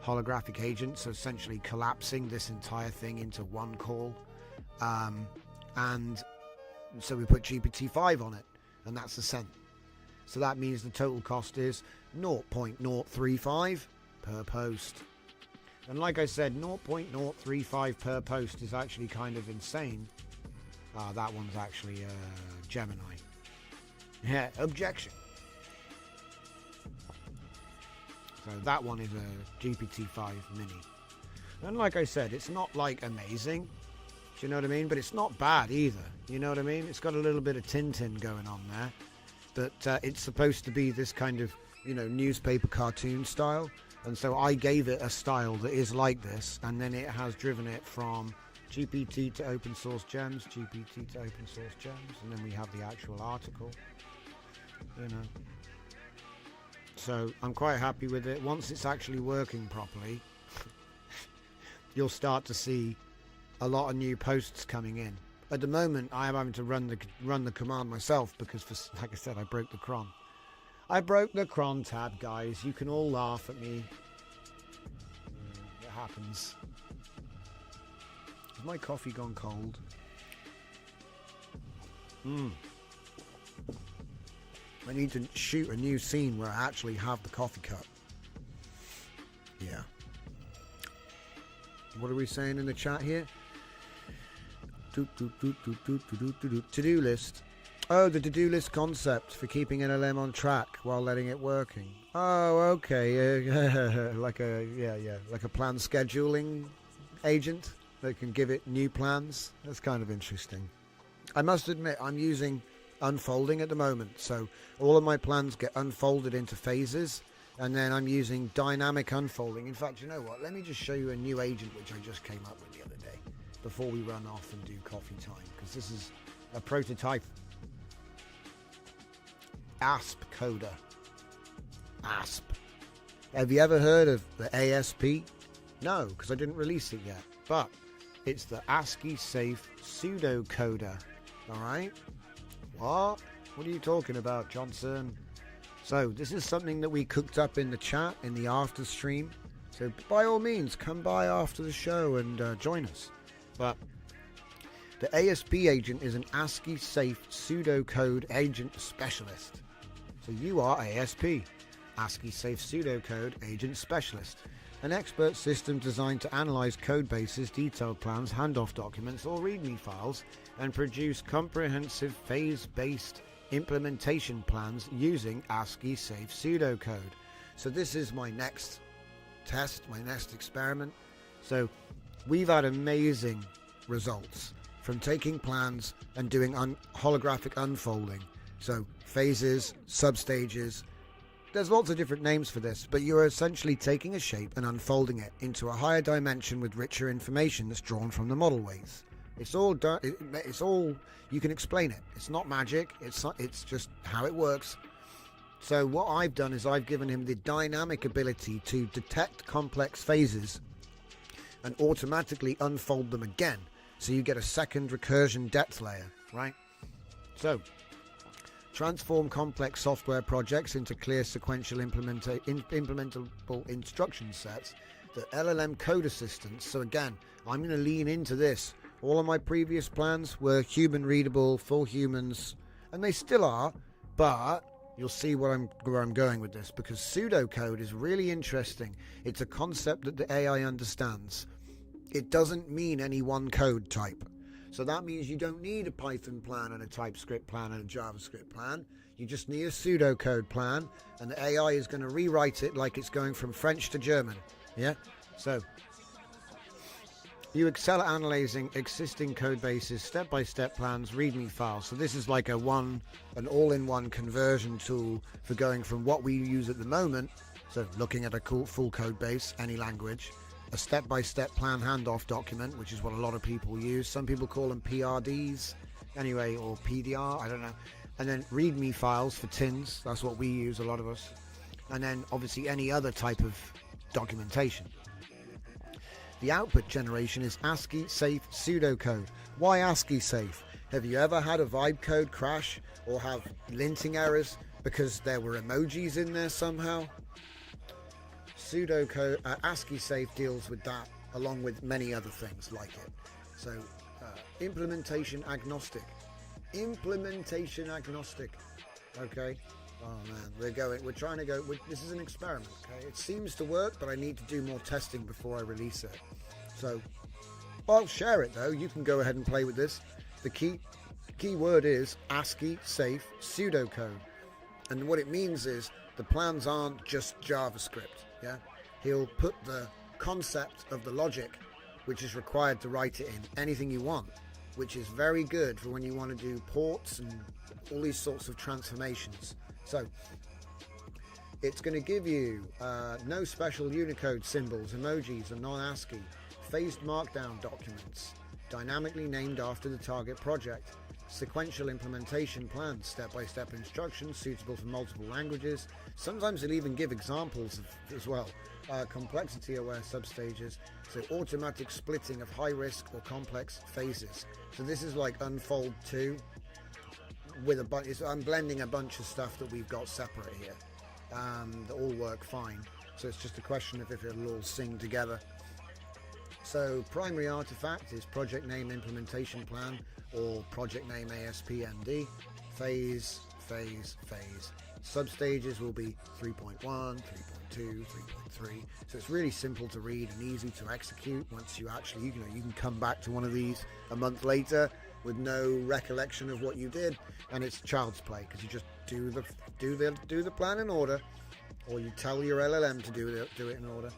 holographic agent, so essentially collapsing this entire thing into one call. And so we put GPT-5 on it, and that's a cent. So that means the total cost is 0.035 per post. And like I said, 0.035 per post is actually kind of insane. That one's actually Gemini. Yeah, objection. So that one is a GPT-5 mini. And like I said, it's not like amazing. Do you know what I mean? But it's not bad either. You know what I mean? It's got a little bit of Tintin going on there. But it's supposed to be this kind of, you know, newspaper cartoon style. And so I gave it a style that is like this. And then it has driven it from GPT to open source gems, GPT to open source gems. And then we have the actual article. You know. So I'm quite happy with it. Once it's actually working properly, you'll start to see a lot of new posts coming in. At the moment, I am having to run the command myself because, like I said, I broke the cron. I broke the cron tab, guys. You can all laugh at me. It happens. Has my coffee gone cold? I need to shoot a new scene where I actually have the coffee cup. Yeah. What are we saying in the chat here? To-do list. Oh, the to-do list concept for keeping an LM on track while letting it working. Oh, okay. like a plan scheduling agent that can give it new plans. That's kind of interesting. I must admit, I'm using unfolding at the moment, so all of my plans get unfolded into phases, and then I'm using dynamic unfolding. In fact, you know what? Let me just show you a new agent which I just came up with the other day before we run off and do coffee time, because this is a prototype. ASP coder. ASP. Have you ever heard of the ASP? No, because I didn't release it yet, but it's the ASCII safe pseudocoder. All right. What are you talking about, Johnson? So this is something that we cooked up in the chat in the after stream. So by all means, come by after the show and join us. But the ASP agent is an ASCII safe pseudocode agent specialist. So you are ASP, ASCII safe pseudocode agent specialist. An expert system designed to analyze code bases, detailed plans, handoff documents, or README files, and produce comprehensive phase-based implementation plans using ASCII safe pseudocode. So this is my next test, my next experiment. So we've had amazing results from taking plans and doing holographic unfolding. So phases, substages. There's lots of different names for this, but you're essentially taking a shape and unfolding it into a higher dimension with richer information that's drawn from the model weights. It's all done. It's all, you can explain it. It's not magic. It's just how it works. So what I've done is I've given him the dynamic ability to detect complex phases and automatically unfold them again. So you get a second recursion depth layer, right? So transform complex software projects into clear sequential implementable instruction sets that LLM code assistance. So again, I'm going to lean into this. All of my previous plans were human readable for humans, and they still are, but you'll see where I'm going with this, because pseudocode is really interesting. It's a concept that the AI understands. It doesn't mean any one code type. So that means you don't need a Python plan and a TypeScript plan and a JavaScript plan. You just need a pseudocode plan, and the AI is going to rewrite it like it's going from French to German. Yeah? So you excel at analyzing existing code bases, step-by-step plans, README files. So this is like an all-in-one conversion tool for going from what we use at the moment, so looking at a full code base, any language, a step-by-step plan handoff document, which is what a lot of people use. Some people call them PRDs, anyway, or PDR, I don't know. and then README files for tins. That's what we use, a lot of us. And then obviously any other type of documentation. The output generation is ASCII safe pseudocode. Why ASCII safe? Have you ever had a vibe code crash or have linting errors because there were emojis in there somehow? Pseudocode, ASCII safe deals with that along with many other things like it. So implementation agnostic. Implementation agnostic. Okay. Oh man, we're trying to go, this is an experiment, okay? It seems to work, but I need to do more testing before I release it. So, I'll share it though. You can go ahead and play with this. The key word is ASCII safe pseudocode. And what it means is the plans aren't just JavaScript, yeah? He'll put the concept of the logic, which is required to write it in anything you want, which is very good for when you want to do ports and all these sorts of transformations. So it's going to give you no special Unicode symbols, emojis, and non-ASCII, phased markdown documents, dynamically named after the target project, sequential implementation plans, step-by-step instructions suitable for multiple languages. Sometimes they'll even give examples as well. Complexity-aware substages, so automatic splitting of high-risk or complex phases. So this is like Unfold 2. With a bunch, I'm blending a bunch of stuff that we've got separate here that all work fine, so it's just a question of if it'll all sing together. So primary artifact is project name implementation plan or project name ASPMD. Phase. Substages will be 3.1, 3.2, 3.3. So it's really simple to read and easy to execute. Once you actually, you can come back to one of these a month later with no recollection of what you did, and it's child's play because you just do the plan in order, or you tell your LLM to do it in order.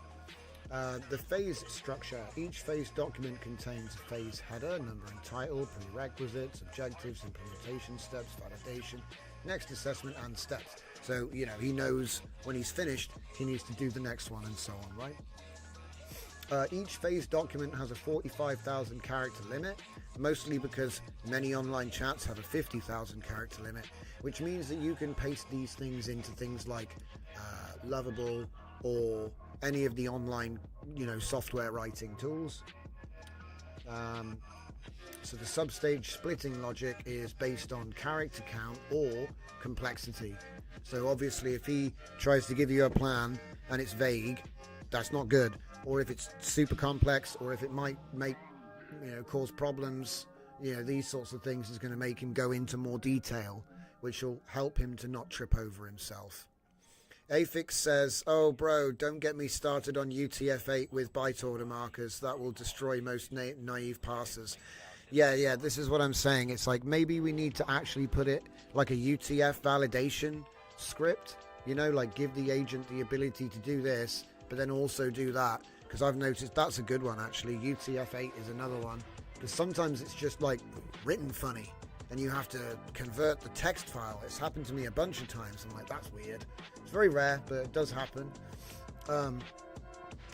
The phase structure. Each phase document contains a phase header, number and title, prerequisites, objectives, implementation steps, validation, next assessment, and steps. So he knows when he's finished he needs to do the next one and so on, right? Each phase document has a 45,000 character limit, mostly because many online chats have a 50,000 character limit, which means that you can paste these things into things like Lovable or any of the online software writing tools. So the substage splitting logic is based on character count or complexity. So obviously if he tries to give you a plan and it's vague, that's not good. Or if it's super complex, or if it might cause problems, these sorts of things is going to make him go into more detail, which will help him to not trip over himself. Afix says, oh bro, don't get me started on UTF-8 with byte order markers. That will destroy most naive parsers. Yeah, this is what I'm saying. It's like maybe we need to actually put it like a UTF validation script, like give the agent the ability to do this, but then also do that. Because I've noticed that's a good one actually. UTF-8 is another one. Because sometimes it's just like written funny and you have to convert the text file. It's happened to me a bunch of times. I'm like, that's weird. It's very rare, but it does happen.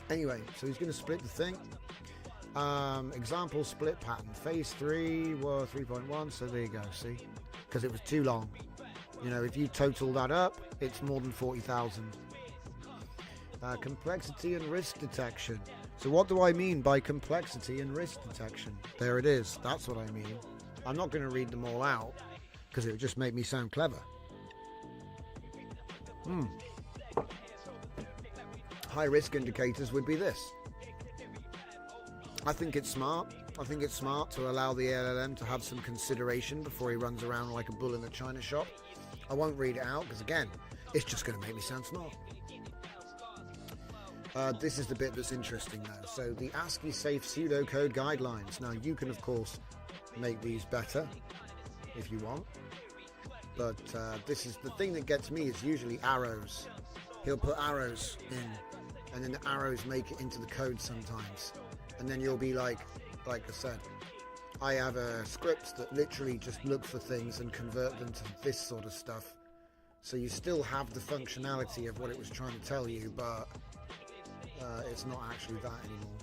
Anyway, so he's going to split the thing. Example split pattern. Phase 3 was 3.1. So there you go. See? Because it was too long. If you total that up, it's more than 40,000. Complexity and risk detection. So what do I mean by complexity and risk detection? There it is. That's what I mean. I'm not going to read them all out because it would just make me sound clever. High risk indicators would be this. I think it's smart. I think it's smart to allow the LLM to have some consideration before he runs around like a bull in a china shop. I won't read it out because again, it's just going to make me sound smart. This is the bit that's interesting though. So the ASCII safe pseudocode guidelines. Now you can of course make these better if you want, but this is the thing that gets me is usually arrows. He'll put arrows in and then the arrows make it into the code sometimes, and then you'll be like I said, I have a script that literally just looks for things and convert them to this sort of stuff, so you still have the functionality of what it was trying to tell you, but it's not actually that anymore.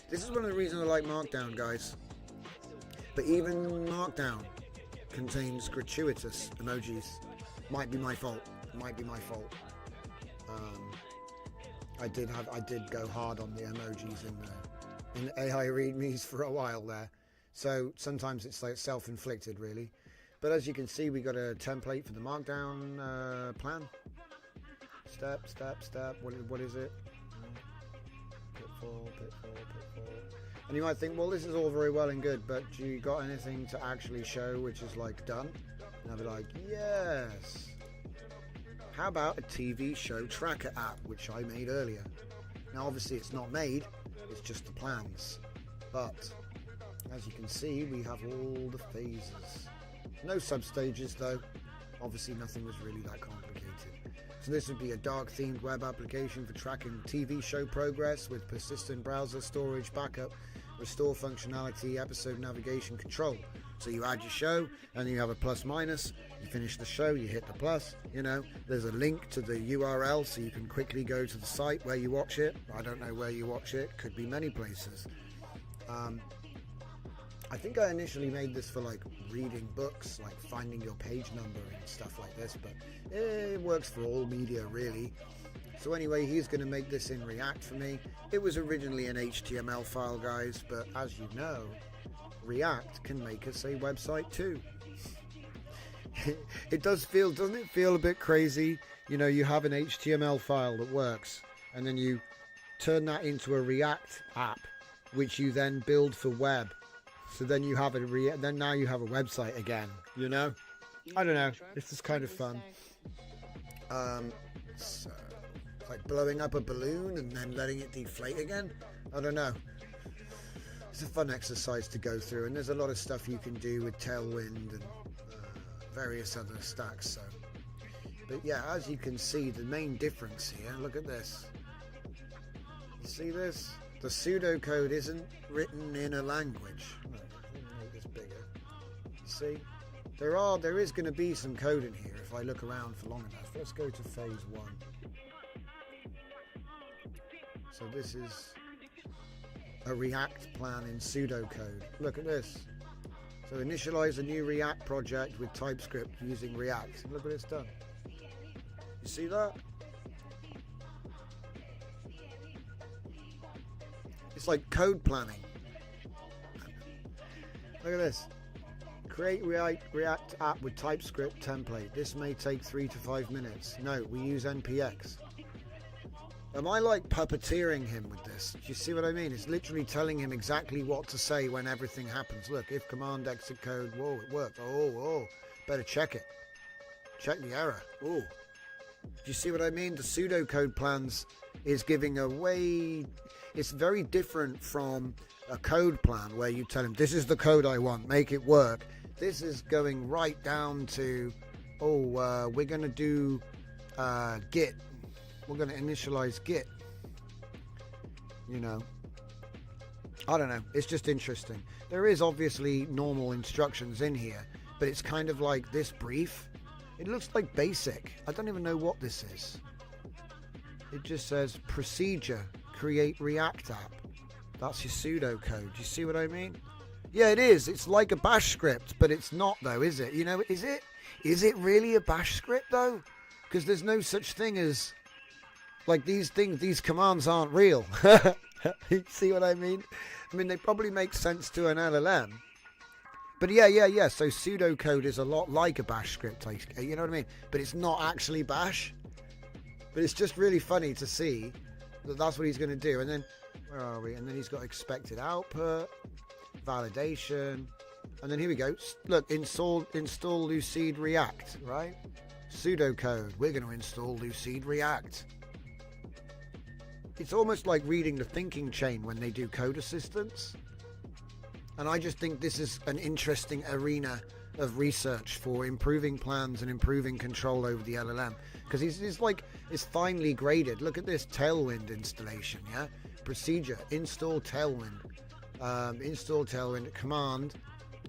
This is one of the reasons I like Markdown, guys. But even Markdown, contains gratuitous emojis. Might be my fault. I did go hard on the emojis in the AI readmes for a while there. So sometimes it's like self-inflicted, really. But as you can see, we got a template for the markdown plan. Step. What is it? Pitfall. And you might think, well, this is all very well and good, but do you got anything to actually show which is like done? And I'll be like, yes. How about a TV show tracker app, which I made earlier? Now, obviously, it's not made, it's just the plans. But as you can see, we have all the phases. No substages, though. Obviously, nothing was really that complicated. So this would be a dark-themed web application for tracking TV show progress with persistent browser storage, backup, restore functionality, episode navigation control. So you add your show, and you have a plus minus. You finish the show, you hit the plus. You know, there's a link to the URL, so you can quickly go to the site where you watch it. I don't know where you watch it. Could be many places. I think I initially made this for like reading books, like finding your page number and stuff like this, but it works for all media really. So anyway, he's going to make this in React for me. It was originally an HTML file, guys, but as you know, React can make us a website too. It does feel, doesn't it feel a bit crazy? You know, you have an HTML file that works, and then you turn that into a React app, which you then build for web. So then you have then now you have a website again, you know? I don't know. This is kind of fun. So, like blowing up a balloon and then letting it deflate again. I don't know. It's a fun exercise to go through, and there's a lot of stuff you can do with Tailwind and various other stacks. So, but yeah, as you can see, the main difference here. Look at this. You see this? The pseudocode isn't written in a language. Make this bigger. See? There is going to be some code in here if I look around for long enough. Let's go to phase 1. So this is a React plan in pseudocode. Look at this. So initialize a new React project with TypeScript using React. Look what it's done. You see that? It's like code planning. Look at this. Create React app with TypeScript template. This may take 3 to 5 minutes. No, we use NPX. Am I like puppeteering him with this? Do you see what I mean? It's literally telling him exactly what to say when everything happens. Look, if command exit code, whoa, it worked. Oh, better check it. Check the error. Oh, do you see what I mean? The pseudocode plans is giving away. It's very different from a code plan where you tell him, this is the code I want, make it work. This is going right down to, we're going to do Git. We're going to initialize Git. You know, I don't know. It's just interesting. There is obviously normal instructions in here, but it's kind of like this brief. It looks like basic. I don't even know what this is. It just says procedure, create React app. That's your pseudocode. Do you see what I mean? Yeah, it is. It's like a bash script, but it's not though, is it? You know, is it? Is it really a bash script though? Because there's no such thing as, like, these things, these commands aren't real. You see what I mean? I mean, they probably make sense to an LLM. But yeah. So pseudocode is a lot like a bash script, you know what I mean? But it's not actually bash. But it's just really funny to see that that's what he's going to do. And then, where are we? And then he's got expected output, validation. And then here we go. Look, install Lucid React, right? Pseudocode. We're going to install Lucid React. It's almost like reading the thinking chain when they do code assistance. And I just think this is an interesting arena of research for improving plans and improving control over the LLM. Because it's finely graded. Look at this Tailwind installation, yeah? Procedure, install Tailwind. Install Tailwind, command,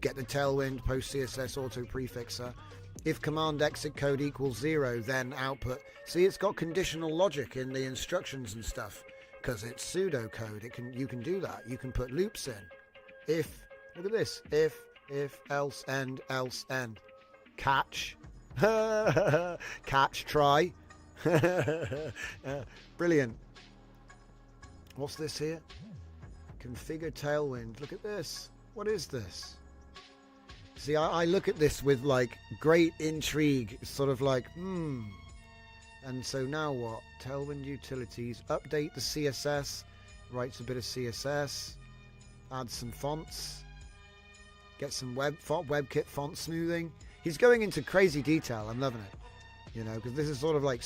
get the Tailwind, post CSS auto prefixer. If command exit code equals 0, then output. See, it's got conditional logic in the instructions and stuff because it's pseudocode. You can do that. You can put loops in. If, look at this, if If, else, end, else, end. Catch. Catch, try. Brilliant. What's this here? Configure tailwind. Look at this. What is this? See, I look at this with like great intrigue. It's sort of like, And so now what? Tailwind utilities. Update the CSS. Writes a bit of CSS. Add some fonts. Get some WebKit font smoothing. He's going into crazy detail. I'm loving it. You know, because this is sort of like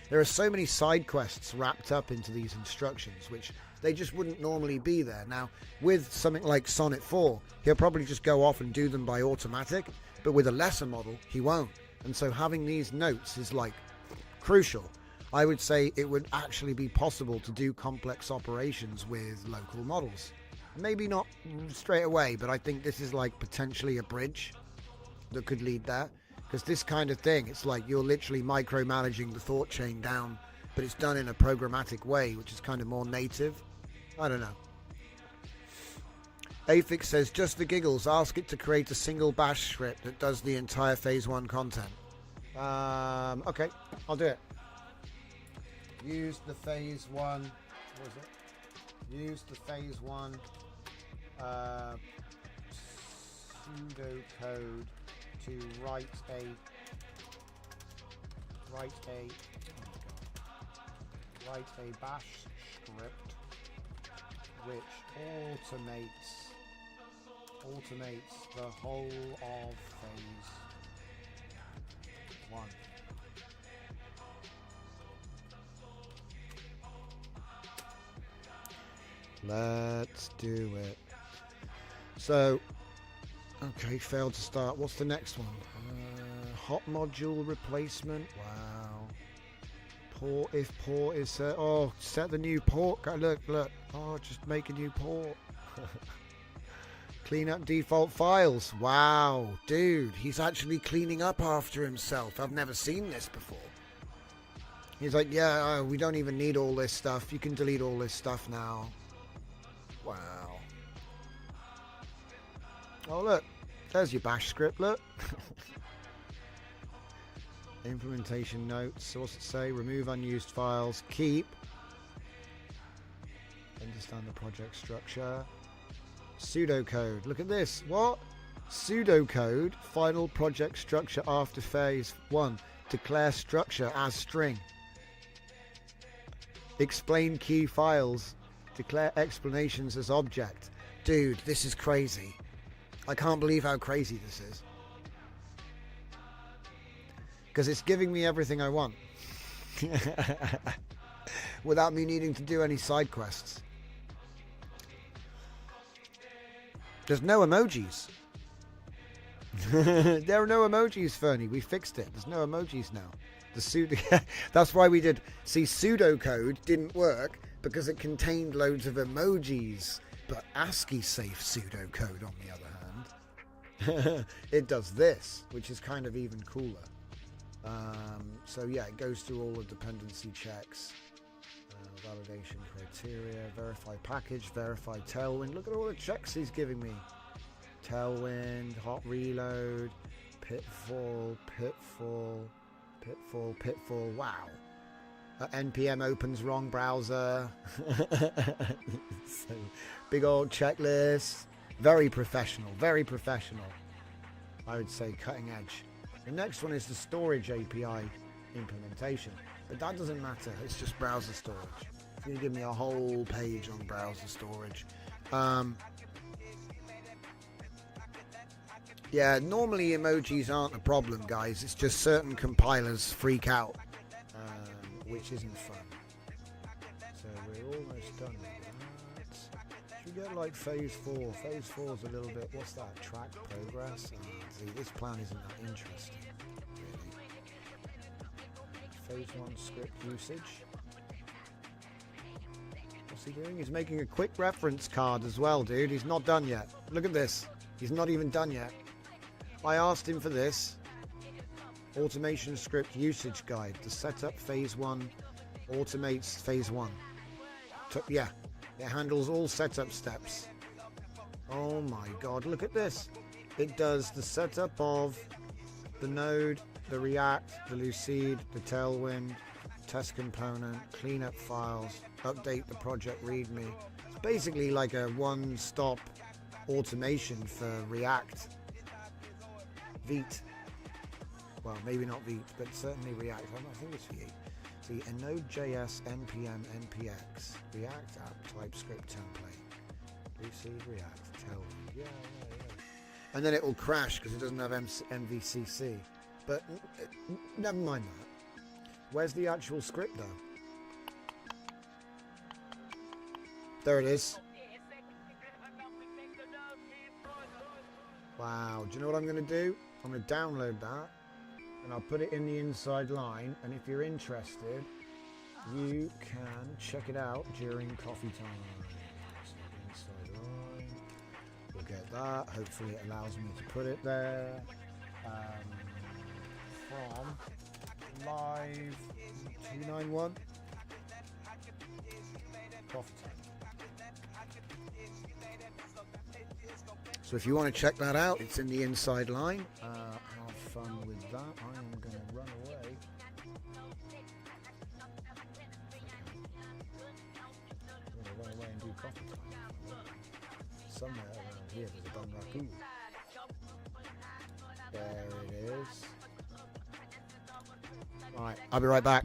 there are so many side quests wrapped up into these instructions, which they just wouldn't normally be there. Now, with something like Sonnet 4, he'll probably just go off and do them by automatic, but with a lesser model, he won't. And so having these notes is like crucial. I would say it would actually be possible to do complex operations with local models. Maybe not straight away, but I think this is like potentially a bridge that could lead there. Because this kind of thing, it's like you're literally micromanaging the thought chain down, but it's done in a programmatic way, which is kind of more native. I don't know. Afix says, just for giggles, ask it to create a single bash script that does the entire phase 1 content. Okay, I'll do it. Use the phase 1, what was it? Use the phase 1 pseudocode to write a bash script which automates the whole of phase 1. Let's do it. So, okay, failed to start. What's the next one? Hot module replacement. Wow. Port, if port is set. Oh, set the new port. Look. Oh, just make a new port. Clean up default files. Wow, dude, he's actually cleaning up after himself. I've never seen this before. He's like, yeah, we don't even need all this stuff. You can delete all this stuff now. Wow. Oh, look. There's your bash script, look. Implementation notes. So what's it say? Remove unused files. Keep. Understand the project structure. Pseudocode. Look at this. What? Pseudocode. Final project structure after phase 1. Declare structure as string. Explain key files. Declare explanations as object. Dude, this is crazy. I can't believe how crazy this is. Because it's giving me everything I want. Without me needing to do any side quests. There's no emojis. There are no emojis, Fernie. We fixed it. There's no emojis now. That's why we did. See, pseudocode didn't work because it contained loads of emojis. But ASCII safe pseudocode, on the other hand, it does this, which is kind of even cooler. So yeah, it goes through all the dependency checks, validation criteria, verify package, verify tailwind. Look at all the checks he's giving me. Tailwind, hot reload, pitfall. Wow. NPM opens wrong browser. So, big old checklist. Very professional. I would say cutting edge. The next one is the storage API implementation, but that doesn't matter. It's just browser storage. It's going to give me a whole page on browser storage. Yeah, normally emojis aren't a problem, guys. It's just certain compilers freak out, which isn't fun. So we're almost done with that. Should we get like phase 4? Phase 4 is a little bit, what's that? Track progress? See, this plan isn't that interesting, really. Phase 1 script usage. What's he doing? He's making a quick reference card as well, dude. He's not done yet. Look at this. He's not even done yet. I asked him for this. Automation script usage guide. To set up phase 1 automates phase 1. Yeah, it handles all setup steps. Oh my god, look at this. it does the setup of the node, the React, the Lucid, the Tailwind, test component, clean up files, update the project README. It's basically like a one-stop automation for React. Vite. Well, maybe not Vite, but certainly React. I think it's Vite. See, a Node.js npm npx React app TypeScript template. Lucid React Tailwind. Yeah. And then it will crash because it doesn't have MVCC. But never mind that. Where's the actual script though? There it is. Wow, do you know what I'm going to do? I'm going to download that and I'll put it in the inside line, and if you're interested, you can check it out during coffee time. So inside line, we'll get that. Hopefully it allows me to put it there. From live 291 coffee time. So if you want to check that out, it's in the inside line. Have fun with that. I am going to run away. I'm going to run away and do coffee time. Somewhere around here there's a bun ragu. There it is. Alright, I'll be right back.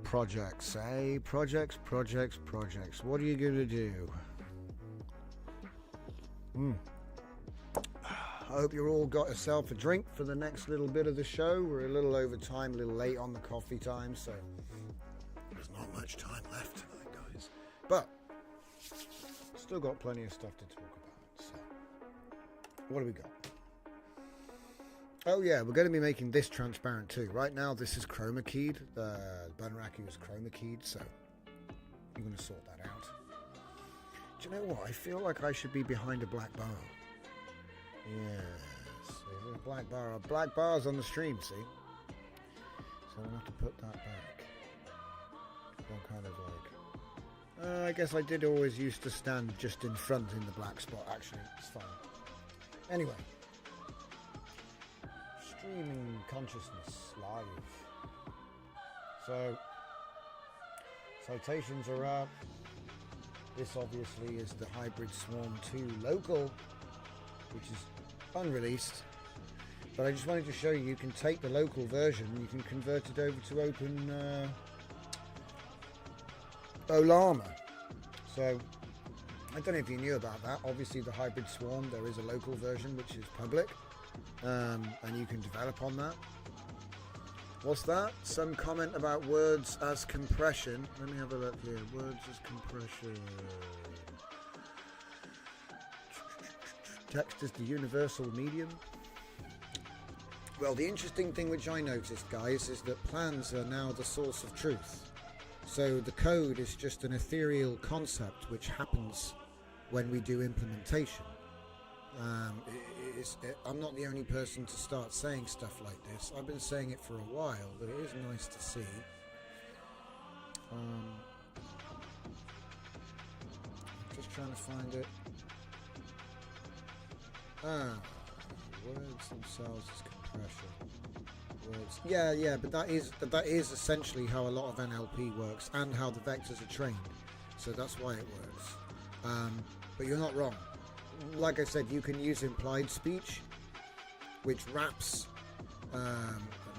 Projects, eh? Projects. What are you going to do? I hope you all got yourself a drink for the next little bit of the show. We're a little over time, a little late on the coffee time, so there's not much time left tonight, guys. But still got plenty of stuff to talk about. So what do we got? Oh yeah, we're going to be making this transparent too. Right now this is chroma keyed. The Bunraku is chroma keyed, so I'm going to sort that out. Do you know what? I feel like I should be behind a black bar. Yes, there's a black bar. Black bars on the stream, see? So I'll have to put that back. I'm kind of like... I guess I did always used to stand just in front in the black spot, actually. It's fine. Anyway. Streaming consciousness live. So, citations are up. This obviously is the Hybrid Swarm 2 local, which is unreleased, but I just wanted to show you can take the local version and you can convert it over to open Olama. So I don't know if you knew about that. Obviously the Hybrid Swarm, there is a local version which is public, and you can develop on that. What's that? Some comment about words as compression. Let me have a look here. Words as compression. Text is the universal medium. Well, the interesting thing which I noticed, guys, is that plans are now the source of truth. So the code is just an ethereal concept which happens when we do implementation. I'm not the only person to start saying stuff like this. I've been saying it for a while, but it is nice to see. Just trying to find it. Words themselves is compression. Words. Yeah, but that is essentially how a lot of NLP works and how the vectors are trained. So that's why it works. But you're not wrong. Like I said, you can use implied speech, which wraps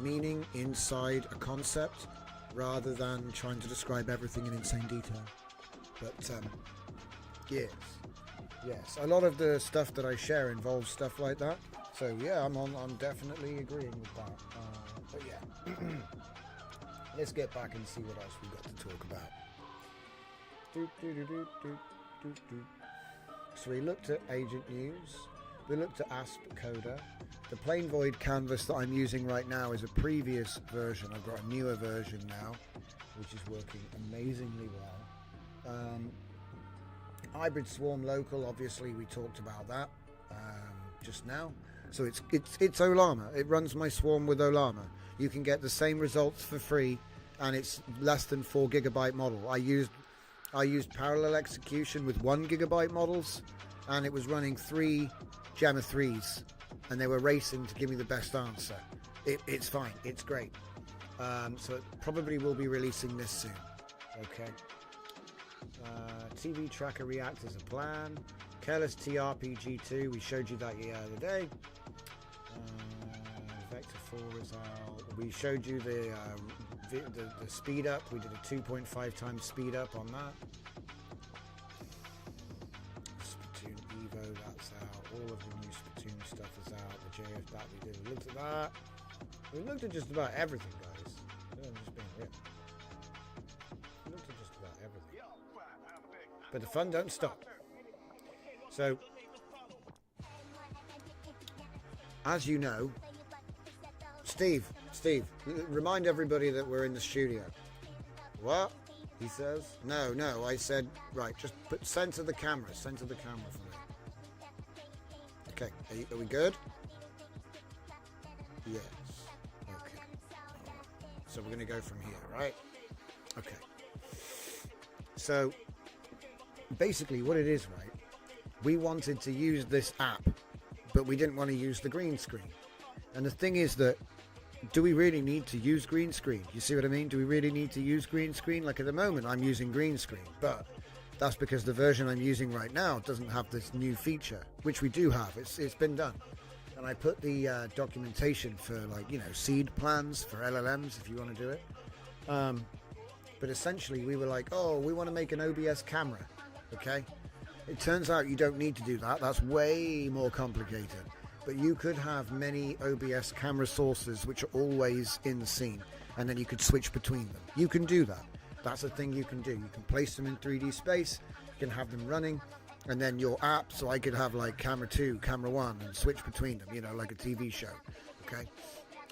meaning inside a concept rather than trying to describe everything in insane detail. But yes, a lot of the stuff that I share involves stuff like that. So yeah, I'm definitely agreeing with that. But yeah, let's get back and see what else we got to talk about. So we looked at Agent News, we looked at ASP Coder. The Plain Void canvas that I'm using right now is a previous version. I've got a newer version now, which is working amazingly well. Hybrid Swarm Local, obviously we talked about that just now. So it's Olama. It runs my swarm with Olama. You can get the same results for free, and it's less than 4 GB model. I used parallel execution with 1 GB models, and it was running 3 Gemma 3s, and they were racing to give me the best answer. It's fine. It's great. So it probably will be releasing this soon. Okay. TV Tracker React as a plan. Careless TRPG2, we showed you that the other day. Vector 4 is out. We showed you the speed up. We did a 2.5 times speed up on that. Splatoon Evo, that's out. All of the new Splatoon stuff is out. The JF that we did. We looked at that. We looked at just about everything, guys. I'm just being real. We looked at just about everything. But the fun don't stop. So, as you know, Steve, remind everybody that we're in the studio. What? He says. No, I said, right, just center the camera for me. Okay, are we good? Yes. Okay. So we're going to go from here, right? Okay. So, basically what it is, right? We wanted to use this app, but we didn't want to use the green screen. And the thing is that, do we really need to use green screen? You see what I mean? Do we really need to use green screen? Like at the moment, I'm using green screen, but that's because the version I'm using right now doesn't have this new feature, which we do have. It's been done. And I put the documentation for, like, you know, seed plans for LLMs if you want to do it. But essentially we were like, oh, we want to make an OBS camera. Okay. It turns out you don't need to do that. That's way more complicated. But you could have many OBS camera sources which are always in the scene, and then you could switch between them. You can do that. That's a thing you can do. You can place them in 3D space, you can have them running, and then your app, so I could have like camera 2, camera 1, and switch between them, you know, like a TV show. Okay.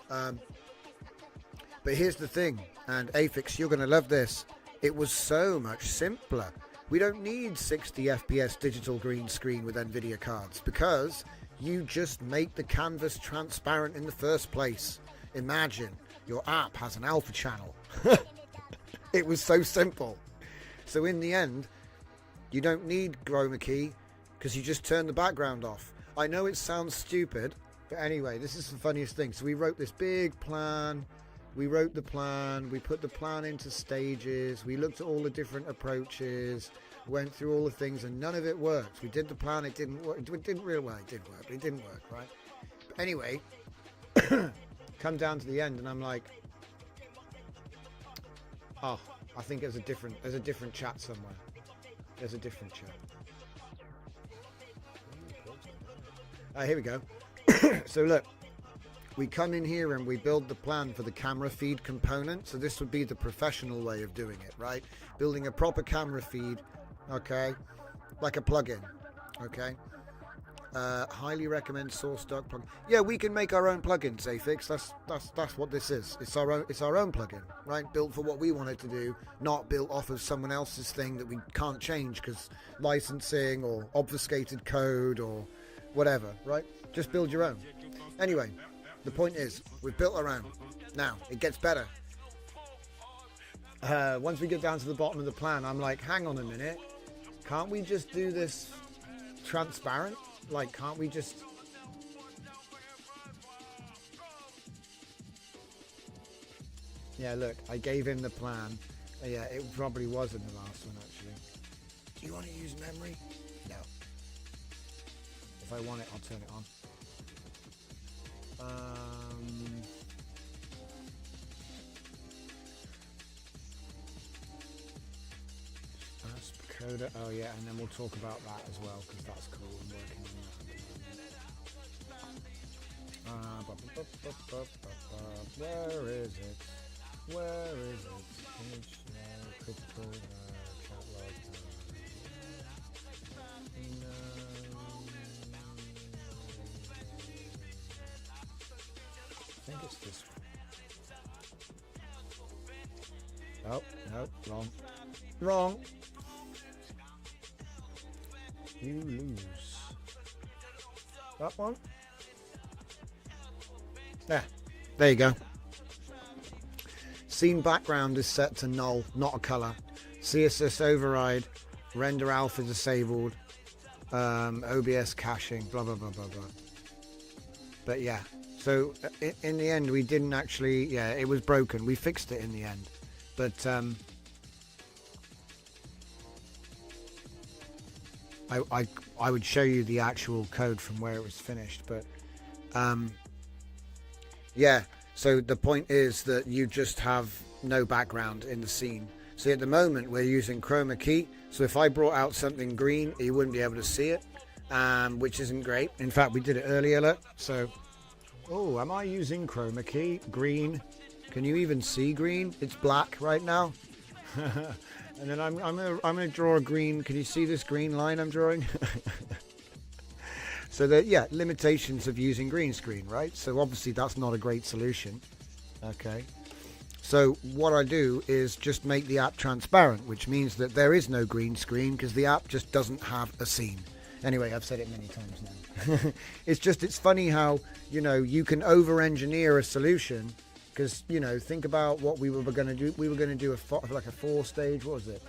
But here's the thing, and Afix, you're going to love this. It was so much simpler. We don't need 60 FPS digital green screen with NVIDIA cards because you just make the canvas transparent in the first place. Imagine your app has an alpha channel. It was so simple. So in the end, you don't need chroma key because you just turn the background off. I know it sounds stupid, but anyway, this is the funniest thing. So we wrote this big plan. We wrote the plan, we put the plan into stages, we looked at all the different approaches, went through all the things, and none of it worked. We did the plan, it didn't work. It didn't really work, it did work, but it didn't work, right? But anyway, come down to the end, and I'm like, oh, I think there's a different chat somewhere. There's a different chat. Here we go. So look. We come in here and we build the plan for the camera feed component. So this would be the professional way of doing it, right? Building a proper camera feed, okay? Like a plugin, okay? Highly recommend source doc plugin. Yeah, we can make our own plugins, Afix. That's what this is. It's our own plugin, right? Built for what we want it to do, not built off of someone else's thing that we can't change because licensing or obfuscated code or whatever, right? Just build your own. Anyway. The point is, we've built our own. Now, it gets better. Once we get down to the bottom of the plan, I'm like, hang on a minute. Can't we just do this transparent? Like, can't we just... Yeah, look, I gave him the plan. Yeah, it probably was in the last one, actually. Do you want to use memory? No. If I want it, I'll turn it on. Coda, oh yeah, and then we'll talk about that as well because that's cool. I'm working on that. Where is it? Where is it? Critical catalog. I think it's this one. Oh, no, wrong. Wrong. You lose. That one? There you go. Scene background is set to null, not a color. CSS override, render alpha disabled, OBS caching, blah, blah, blah, blah, blah. But yeah, so in the end, we didn't actually, yeah, it was broken. We fixed it in the end. But, I would show you the actual code from where it was finished, but yeah, so the point is that you just have no background in the scene. See, at the moment we're using chroma key, so if I brought out something green you wouldn't be able to see it, which isn't great. In fact, we did it earlier, look. So, oh, am I using chroma key? Green. Can you even see green? It's black right now. And then I'm gonna draw a green. Can you see this green line I'm drawing? So that, yeah, limitations of using green screen, right? So obviously that's not a great solution. Okay. So what I do is just make the app transparent, which means that there is no green screen because the app just doesn't have a scene. Anyway, I've said it many times now. It's funny how, you know, you can over-engineer a solution. Because, you know, think about what we were going to do. We were going to do like a 4-stage, what was it?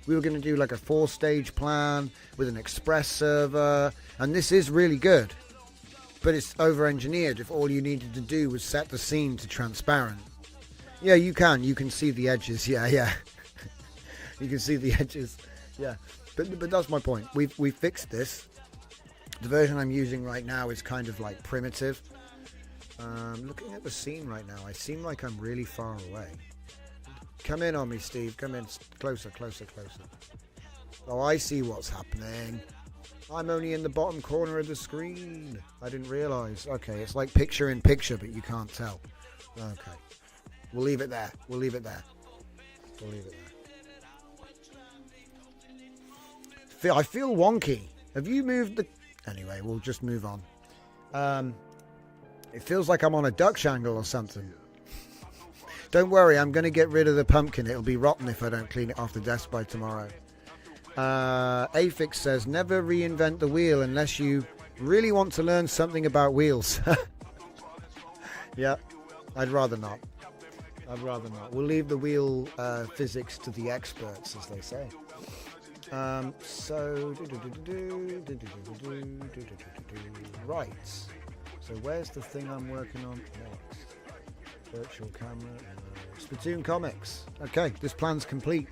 We were going to do like a 4-stage plan with an express server. And this is really good. But it's over-engineered if all you needed to do was set the scene to transparent. Yeah, you can. You can see the edges. Yeah, yeah. You can see the edges. Yeah. But that's my point. We fixed this. The version I'm using right now is kind of like primitive. Looking at the scene right now, I seem like I'm really far away. Come in on me, Steve. Come in. Closer, closer, closer. Oh, I see what's happening. I'm only in the bottom corner of the screen. I didn't realise. Okay, it's like picture in picture, but you can't tell. Okay. We'll leave it there. We'll leave it there. We'll leave it there. I feel wonky. Have you moved the... Anyway, we'll just move on. It feels like I'm on a Dutch angle or something. Don't worry, I'm going to get rid of the pumpkin. It'll be rotten if I don't clean it off the desk by tomorrow. Afix says, never reinvent the wheel unless you really want to learn something about wheels. Yeah, I'd rather not. We'll leave the wheel physics to the experts, as they say. Right. So where's the thing I'm working on next? Virtual camera. Splatoon comics. Okay, this plan's complete.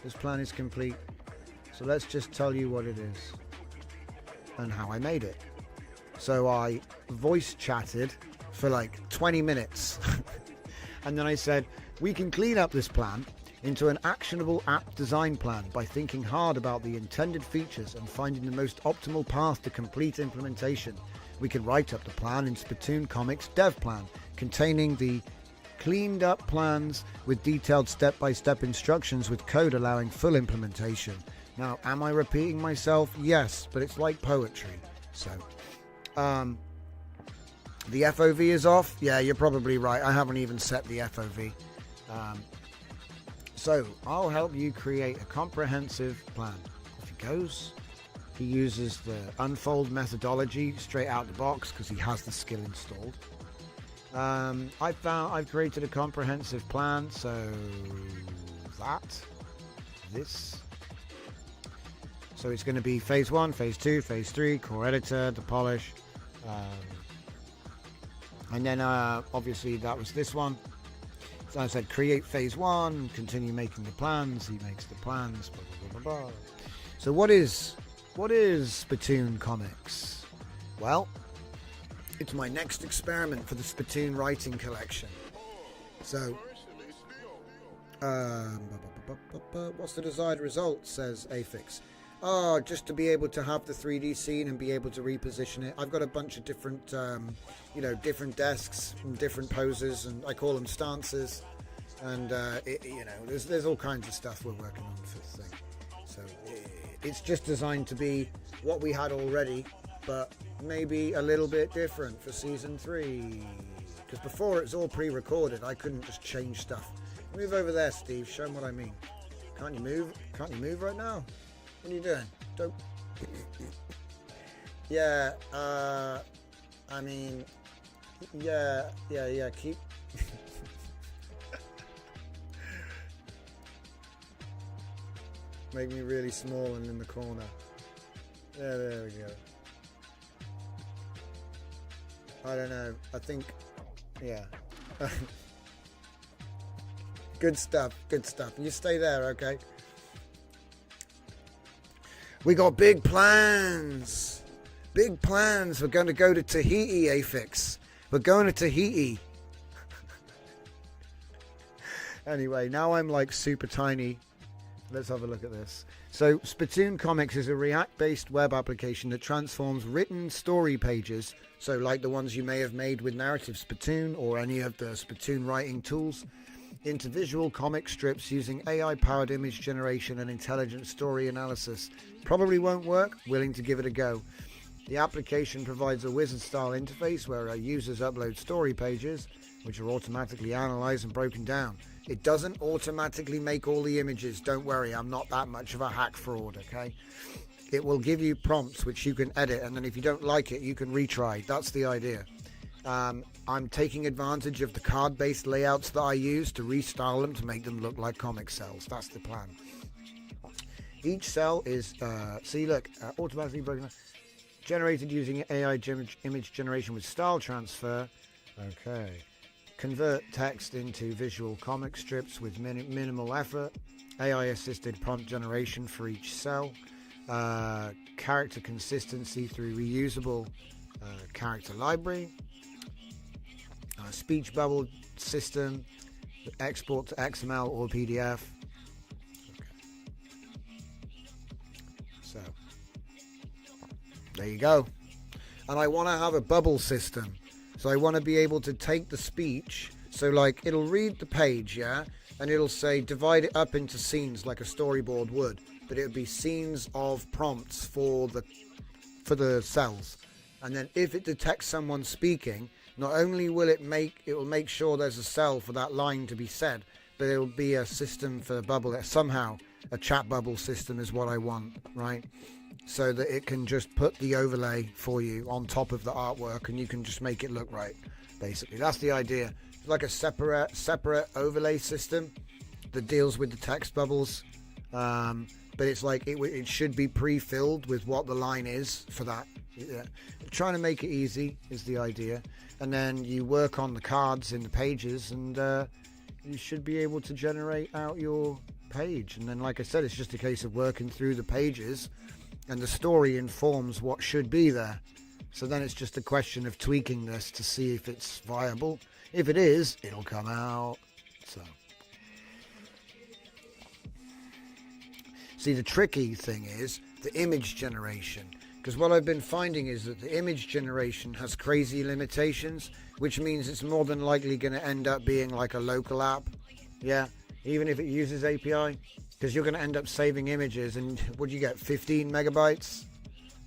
This plan is complete. So let's just tell you what it is and how I made it. So I voice chatted for like 20 minutes. And then I said, we can clean up this plan into an actionable app design plan by thinking hard about the intended features and finding the most optimal path to complete implementation. We can write up the plan in Splatoon Comics Dev Plan, containing the cleaned up plans with detailed step-by-step instructions with code allowing full implementation. Now, am I repeating myself? Yes, but it's like poetry. So, the FOV is off. Yeah, you're probably right. I haven't even set the FOV. So, I'll help you create a comprehensive plan. Off he goes. He uses the unfold methodology straight out the box because he has the skill installed. I've created a comprehensive plan, so so it's going to be phase 1, phase 2, phase 3, core editor, the polish, and then obviously that was this one. So I said create phase 1, continue making the plans. He makes the plans, blah, blah, blah, blah. So what is Splatoon Comics? Well, it's my next experiment for the Splatoon writing collection. So, what's the desired result, says Afix. Oh, just to be able to have the 3D scene and be able to reposition it. I've got a bunch of different, different desks and different poses, and I call them stances. And, there's all kinds of stuff we're working on for the thing. So, it's just designed to be what we had already, but maybe a little bit different for season 3. Because before it's all pre-recorded, I couldn't just change stuff. Move over there, Steve. Show them what I mean. Can't you move? Can't you move right now? What are you doing? Don't. Yeah. I mean. Yeah. Keep. Make me really small and in the corner. Yeah, there we go. I don't know. I think, yeah. Good stuff. You stay there, okay? We got big plans. We're going to go to Tahiti, Afix. We're going to Tahiti. Anyway, now I'm like super tiny. Let's have a look at this. So, Splatoon Comics is a React-based web application that transforms written story pages, so like the ones you may have made with Narrative Splatoon or any of the Splatoon writing tools, into visual comic strips using AI-powered image generation and intelligent story analysis. Probably won't work, willing to give it a go. The application provides a wizard-style interface where our users upload story pages, which are automatically analyzed and broken down. It doesn't automatically make all the images. Don't worry, I'm not that much of a hack fraud, okay? It will give you prompts which you can edit, and then if you don't like it, you can retry. That's the idea. I'm taking advantage of the card-based layouts that I use to restyle them to make them look like comic cells. That's the plan. Each cell is, automatically broken down. Generated using AI image generation with style transfer. Okay. Convert text into visual comic strips with minimal effort. AI-assisted prompt generation for each cell. Character consistency through reusable character library. Speech bubble system export to XML or PDF. So there you go. And I want to have a bubble system. So I want to be able to take the speech. So like it'll read the page, yeah, and it'll say divide it up into scenes like a storyboard would, but it would be scenes of prompts for the cells. And then if it detects someone speaking, not only will it will make sure there's a cell for that line to be said, but it will be a system for bubble. Somehow a chat bubble system is what I want, right? So that it can just put the overlay for you on top of the artwork and you can just make it look right. Basically, that's the idea. It's like a separate overlay system that deals with the text bubbles. But it's like it should be pre-filled with what the line is for that. Yeah. Trying to make it easy is the idea. And then you work on the cards in the pages and you should be able to generate out your page. And then, like I said, it's just a case of working through the pages and the story informs what should be there. So then it's just a question of tweaking this to see if it's viable. If it is, it'll come out. So, see, the tricky thing is the image generation. Because what I've been finding is that the image generation has crazy limitations, which means it's more than likely going to end up being like a local app. Yeah, even if it uses API. Because you're going to end up saving images and what do you get, 15 megabytes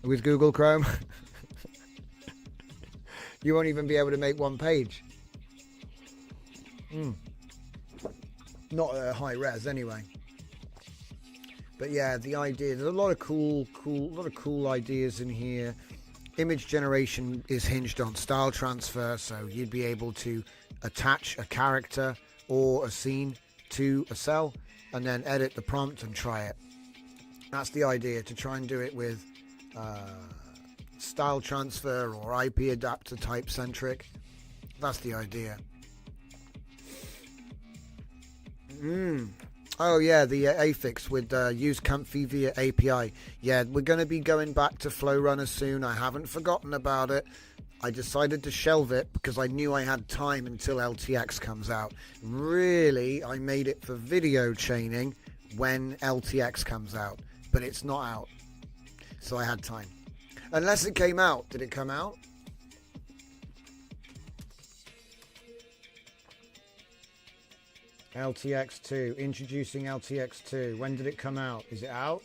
with Google Chrome? You won't even be able to make one page. Not at a high res anyway. But yeah, the idea, there's a lot of cool ideas in here. Image generation is hinged on style transfer, so you'd be able to attach a character or a scene to a cell and then edit the prompt and try it. That's the idea, to try and do it with style transfer or IP adapter type centric. That's the idea. Oh yeah, the affix with use comfy via API. Yeah, we're going to be going back to FlowRunner soon. I haven't forgotten about it. I decided to shelve it because I knew I had time until LTX comes out. Really, I made it for video chaining when LTX comes out, but it's not out. So I had time. Unless it came out. Did it come out? LTX2. Introducing LTX2. When did it come out? Is it out?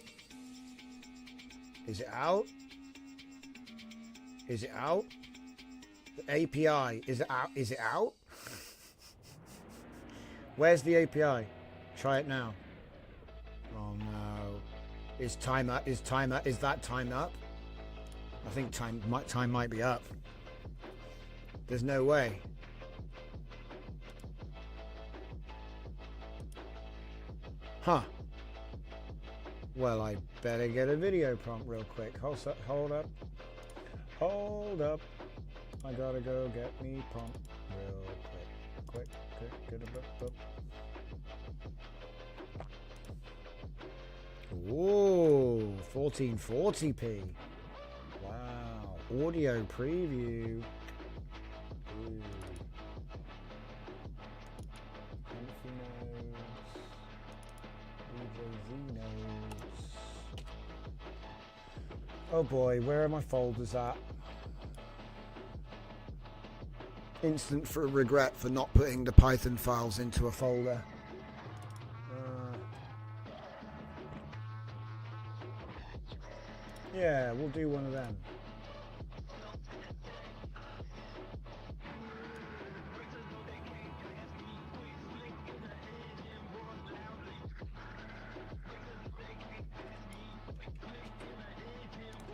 Is it out? Is it out? The API. Is it out? Is it out? Where's the API? Try it now. Oh no. Is time up? Is that time up? I think time might be up. There's no way. Huh. Well, I better get a video prompt real quick. Hold up. I gotta go get me prompt real quick. Get a book. Whoa, 1440p. Wow. Audio preview. Ooh. Oh boy, where are my folders at? Instant for regret for not putting the Python files into a folder. Yeah, we'll do one of them.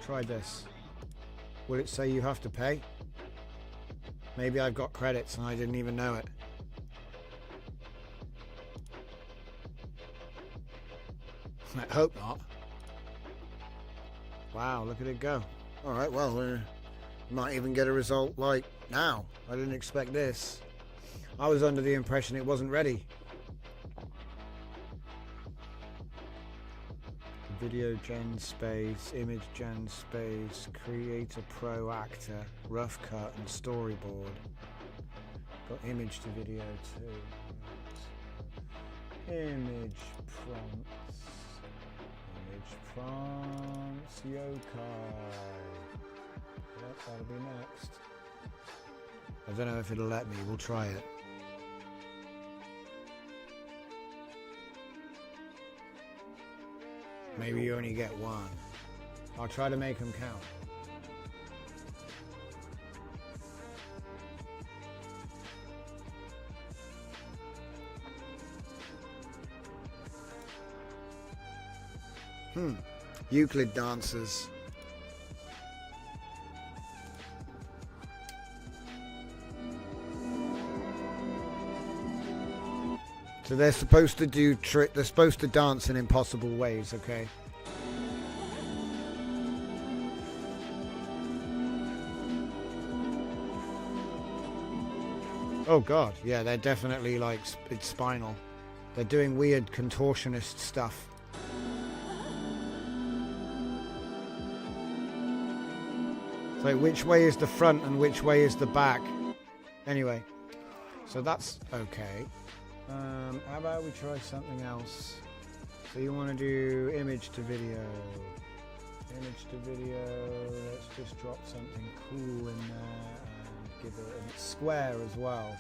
Try this. Will it say you have to pay? Maybe I've got credits and I didn't even know it. I hope not. Wow, look at it go. Alright, well, we might even get a result like now. I didn't expect this. I was under the impression it wasn't ready. Video gen space, image gen space, creator pro actor, rough cut and storyboard. Got image to video too. Image prompts. Image prompts. Yokai. Yep, that'll be next. I don't know if it'll let me. We'll try it. Maybe you only get one. I'll try to make them count. Euclid dancers. So they're supposed to do they're supposed to dance in impossible ways, okay? Oh god, yeah, they're definitely like, it's spinal. They're doing weird contortionist stuff. So which way is the front and which way is the back? Anyway, so that's okay. How about we try something else? So you want to do image to video. Image to video. Let's just drop something cool in there and give it a square as well.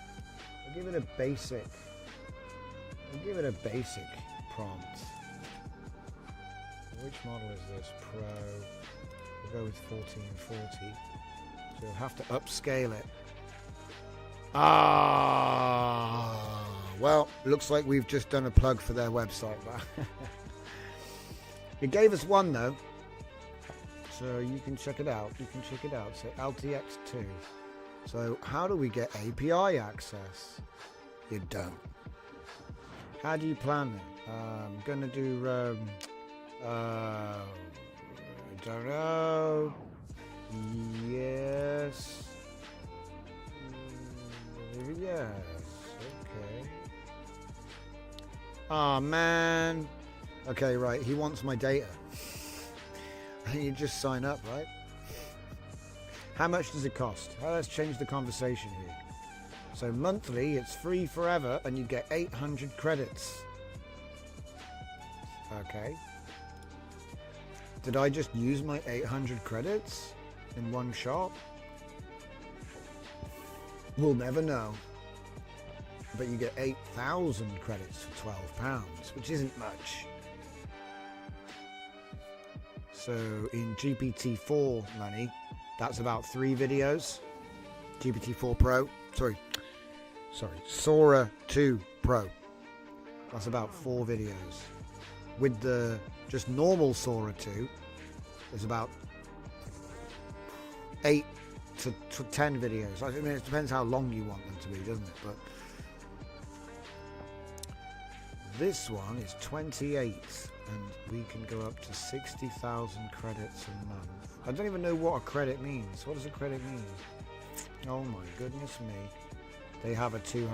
We'll give it a basic. We'll give it a basic prompt. Which model is this? Pro. We'll go with 1440. So you'll have to upscale it. Well, looks like we've just done a plug for their website. It gave us one though, so you can check it out. You can check it out. So LTX2. So how do we get API access? You don't. How do you plan it? I'm gonna do. I don't know. Yes. Yes. Okay. Oh man. Okay, right. He wants my data. You just sign up, right? How much does it cost? Let's change the conversation here. So monthly, it's free forever, and you get 800 credits. Okay. Did I just use my 800 credits in one shot? We'll never know. But you get 8,000 credits for £12, which isn't much. So in GPT-4 money, that's about 3 videos. GPT-4 Pro, sorry, Sora 2 Pro. That's about 4 videos. With the just normal Sora 2, there's about 8 to 10 videos. I mean, it depends how long you want them to be, doesn't it? But this one is 28, and we can go up to 60,000 credits a month. I don't even know what a credit means. What does a credit mean? Oh my goodness me. They have a $200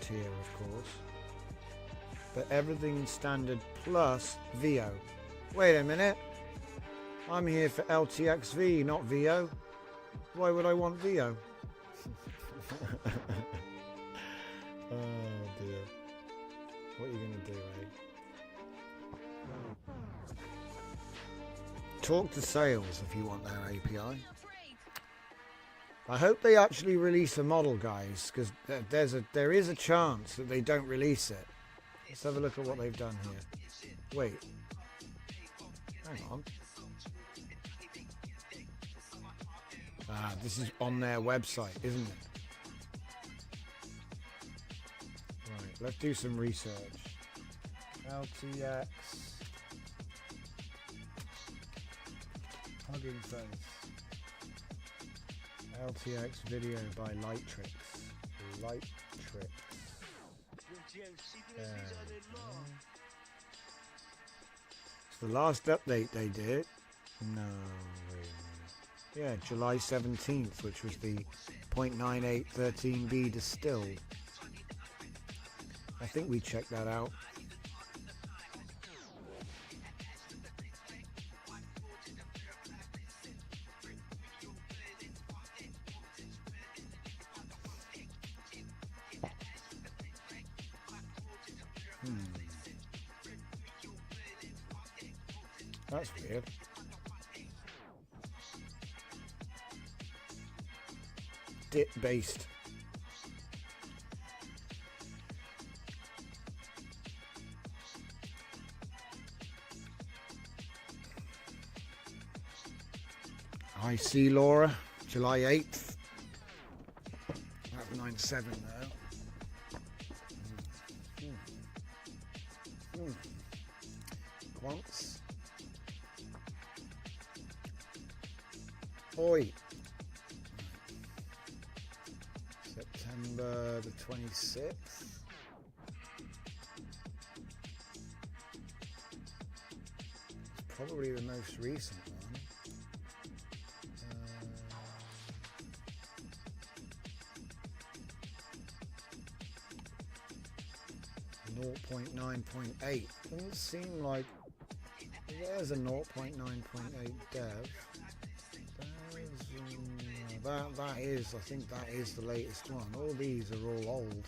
tier, of course. But everything standard plus VO. Wait a minute. I'm here for LTXV, not VO. Why would I want VO? Oh dear. What are you going to do, eh? Talk to sales if you want their API. I hope they actually release a model, guys, because there is a chance that they don't release it. Let's have a look at what they've done here. Wait. Hang on. This is on their website, isn't it? Right, let's do some research. LTX Hugging Face. LTX video by Lightrix. Lightrix. It's the last update they did. No, really. Yeah, July 17th, which was the 0.9813B distilled. I think we checked that out. That's weird. Dip based. I see Laura, July 8th. That's 9/7 now. Once. Oi. September the 26th. It's probably the most recent one. 0.9.8. Doesn't seem like there's a 0.9.8 dev. That is, I think that is the latest one. All these are all old.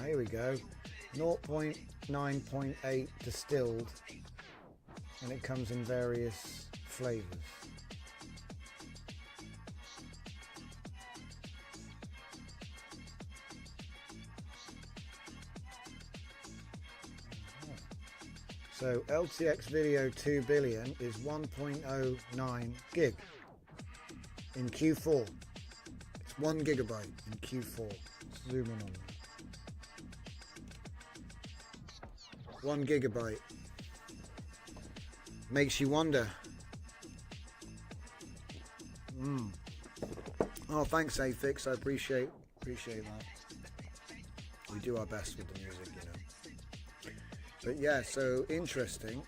Here we go. 0.9.8 distilled, and it comes in various flavors. So LTX video 2 billion is 1.09 gig in Q4. It's 1 gigabyte in Q4. Let's zoom in on that. 1 gigabyte. Makes you wonder. Oh, thanks, Afix. I appreciate that. We do our best with the music, you know. But yeah, so interesting.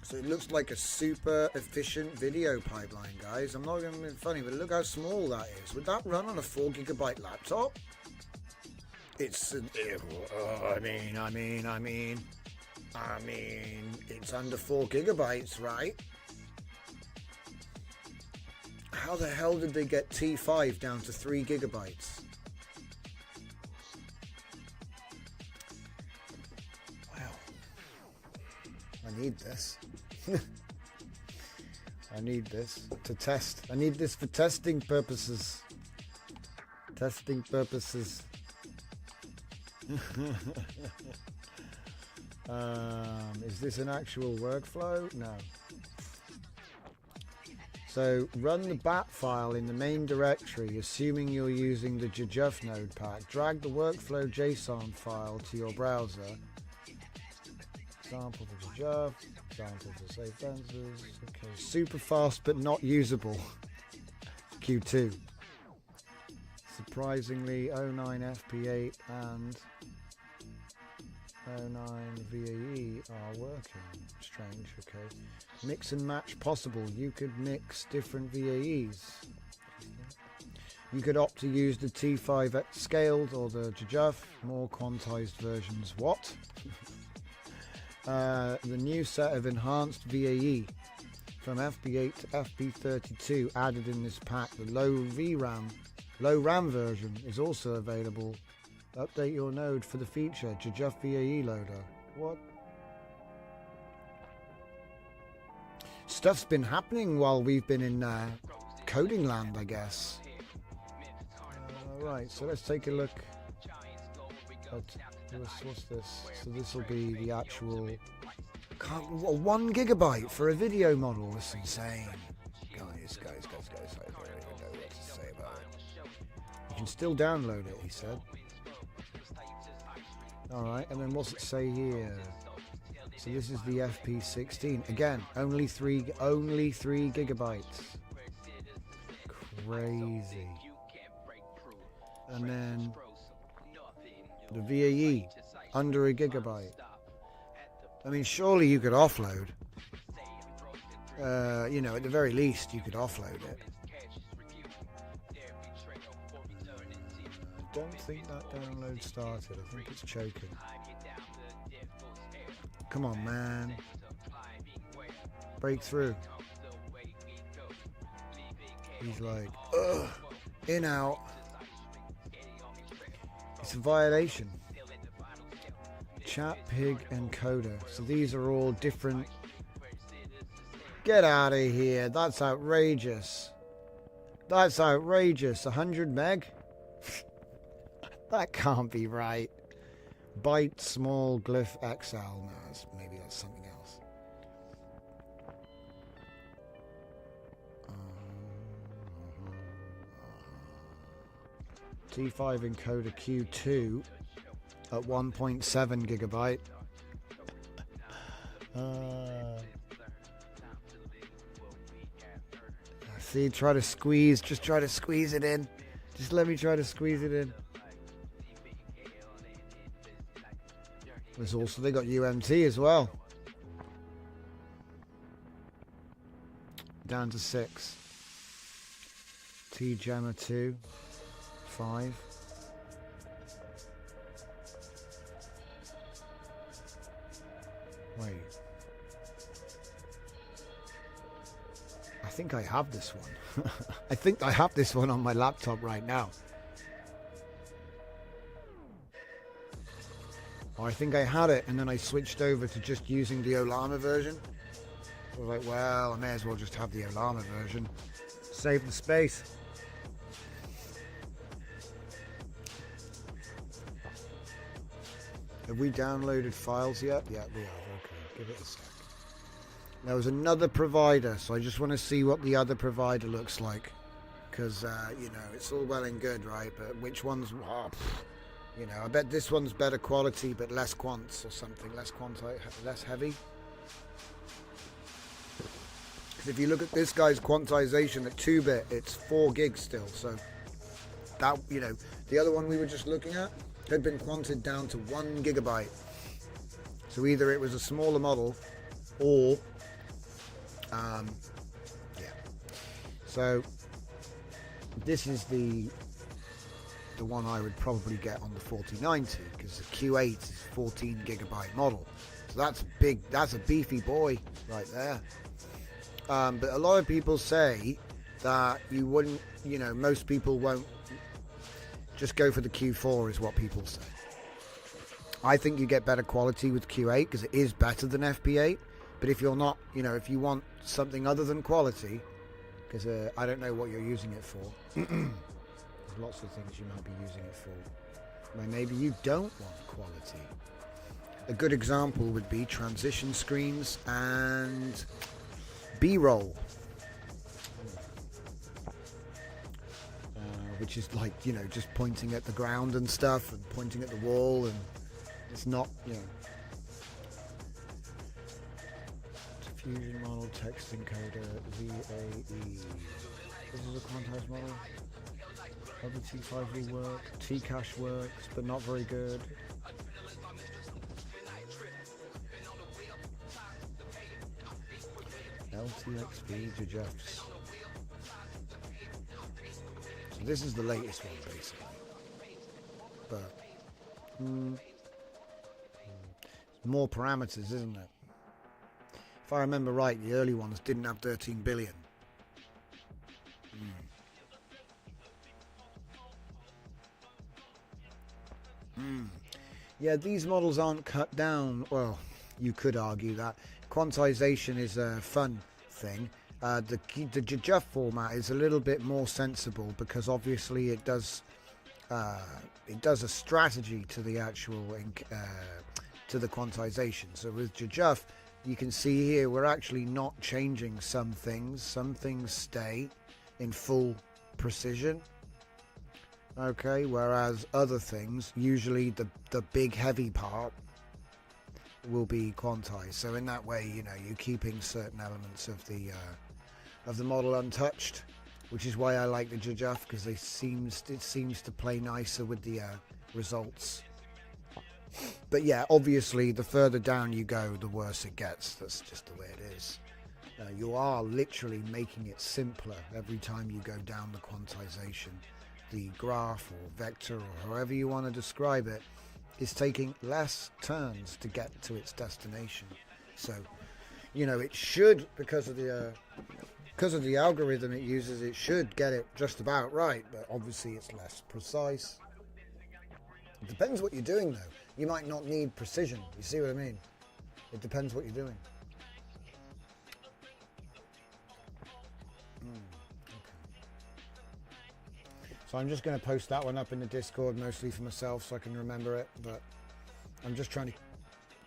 So it looks like a super efficient video pipeline, guys. I'm not going to be funny, but look how small that is. Would that run on a 4 gigabyte laptop? It's, I mean, it's under 4 gigabytes, right? How the hell did they get T5 down to 3 gigabytes? I need this. I need this to test. I need this for testing purposes. Is this an actual workflow? No. So run the bat file in the main directory, assuming you're using the jjuf node pack. Drag the workflow JSON file to your browser. Example for jjuf, example for safe fences. Okay, super fast but not usable. Q2. Surprisingly, 09 FP8 and 09 VAE are working. Strange, okay. Mix and match possible. You could mix different VAEs. You could opt to use the T5 scaled or the jjuf, more quantized versions. What? The new set of enhanced VAE from FP8 to FP32 added in this pack. The low RAM version is also available. Update your node for the feature jjuf VAE loader. What? Stuff's been happening while we've been in coding land, I guess. Right, so let's take a look at what's this. So this will be the actual 1 gigabyte for a video model. That's insane. Guys, I don't even know what to say about it. You can still download it, he said. Alright, and then what's it say here? So this is the FP16. Again, only 3 gigabytes. Crazy. And then the VAE, under a gigabyte. I mean, surely you could offload. You know, at the very least, you could offload it. I don't think that download started. I think it's choking. Come on, man. Break through. He's like, ugh, in, out. It's a violation. Chat Pig encoder. So these are all different. Get out of here. That's outrageous. That's outrageous. 100 meg? That can't be right. Byte small glyph XL. No, maybe that's something else. T5 encoder Q2 at 1.7 gigabyte. See, try to squeeze. Just try to squeeze it in. Just let me try to squeeze it in. There's also, they got UMT as well. Down to 6. T Gemma 2. 5. Wait. I think I have this one. I think I have this one on my laptop right now. Or I think I had it and then I switched over to just using the Olama version. So I was like, well, I may as well just have the Olama version. Save the space. Have we downloaded files yet? Yeah, we have. Okay, give it a sec. There was another provider, so I just want to see what the other provider looks like. Because, you know, it's all well and good, right? But which one's... Oh, you know, I bet this one's better quality, but less quants or something. Less heavy. Because if you look at this guy's quantization at 2-bit, it's 4 gigs still. So, that, you know, the other one we were just looking at had been quanted down to 1 gigabyte. So either it was a smaller model or... yeah. So, this is the one I would probably get on the 4090 because the Q8 is 14 gigabyte model. So that's big, that's a beefy boy right there. But a lot of people say that you wouldn't, you know, most people won't just go for the Q4 is what people say. I think you get better quality with Q8 because it is better than FP8. But if you're not, you know, if you want something other than quality, because I don't know what you're using it for. There's lots of things you might be using it for. Where maybe you don't want quality. A good example would be transition screens and B-roll. Which is like, you know, just pointing at the ground and stuff and pointing at the wall, and it's not, you know. Diffusion model, text encoder, VAE. This is a quantized model. Other T5 will work. T-cache works, but not very good. LTXP Jujefs. So this is the latest one, basically. But more parameters, isn't it? If I remember right, the early ones didn't have 13 billion. Yeah, these models aren't cut down. Well, you could argue that. Quantization is a fun thing. The Jujuf format is a little bit more sensible because obviously it does a strategy to the actual to the quantization. So with Jujuf, you can see here we're actually not changing some things. Some things stay in full precision. Okay, whereas other things, usually the big heavy part will be quantized. So in that way, you know, you're keeping certain elements of the model untouched, which is why I like the Jujuf, because it seems to play nicer with the results. But yeah, obviously the further down you go, the worse it gets. That's just the way it is. You are literally making it simpler every time you go down the quantization. The graph or vector or however you want to describe it is taking less turns to get to its destination. So, you know, it should, because of the algorithm it uses, it should get it just about right, but obviously it's less precise. It depends what you're doing though. You might not need precision. You see what I mean? It depends what you're doing. So I'm just going to post that one up in the Discord, mostly for myself so I can remember it, but I'm just trying to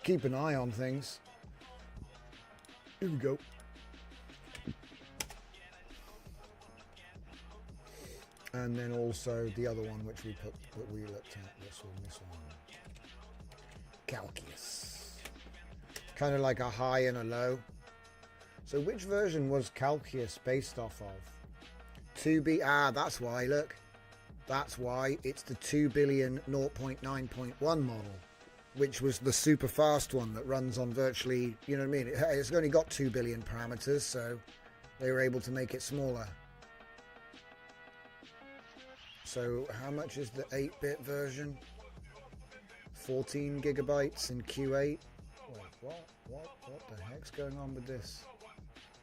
keep an eye on things. Here we go. And then also the other one which we looked at, this one. Calculus. Kind of like a high and a low. So which version was Calculus based off of? 2B, that's why, look. That's why it's the 2 billion 0.9.1 model, which was the super fast one that runs on virtually, you know what I mean? It's only got 2 billion parameters, so they were able to make it smaller. So how much is the 8-bit version? 14 gigabytes in Q8. Wait, what the heck's going on with this?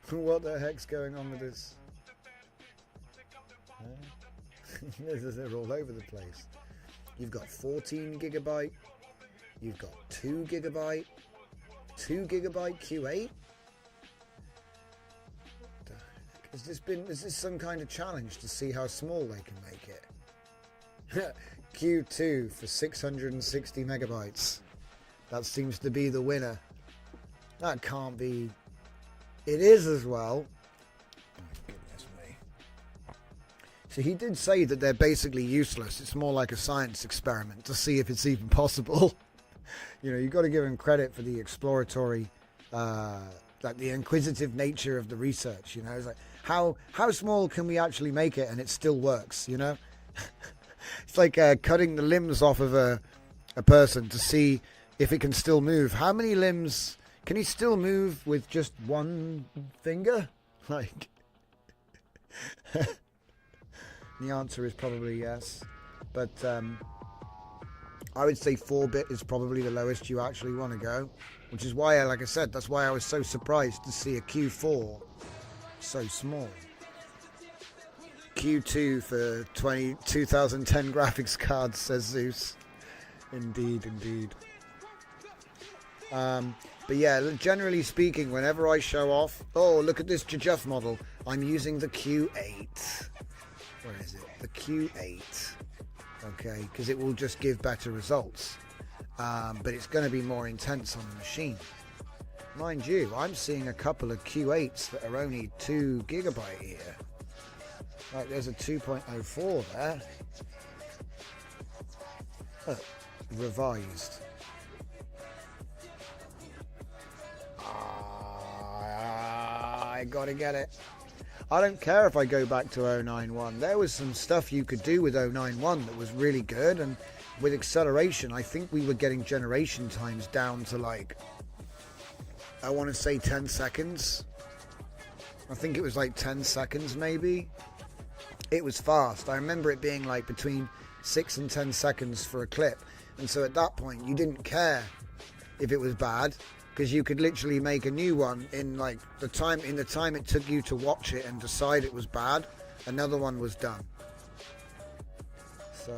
What the heck's going on with this? They're all over the place. You've got 14 gigabyte. You've got 2 gigabyte. 2 gigabyte Q8. Is this some kind of challenge to see how small they can make it? Q2 for 660 megabytes. That seems to be the winner. That can't be. It is as well. So he did say that they're basically useless. It's more like a science experiment to see if it's even possible. You know, you've got to give him credit for the exploratory, like the inquisitive nature of the research. You know, it's like how small can we actually make it and it still works? You know, it's like cutting the limbs off of a person to see if it can still move. How many limbs can he still move with just one finger? Like. The answer is probably yes, but I would say 4-bit is probably the lowest you actually want to go, which is why, like I said, that's why I was so surprised to see a Q4 so small. Q2 for 2010 graphics cards, says Zeus. Indeed. But yeah, generally speaking, whenever I show off, oh, look at this Jajuf model, I'm using the Q8. Where is it? The Q8. Okay, because it will just give better results. But it's going to be more intense on the machine. Mind you, I'm seeing a couple of Q8s that are only 2 gigabyte here. Like there's a 2.04 there. Revised. I gotta get it. I don't care if I go back to 091. There was some stuff you could do with 091 that was really good, and with acceleration, I think we were getting generation times down to like, I want to say 10 seconds. I think it was like 10 seconds maybe. It was fast. I remember it being like between 6 and 10 seconds for a clip, and so at that point you didn't care if it was bad, because you could literally make a new one in like the time it took you to watch it and decide it was bad. Another one was done. So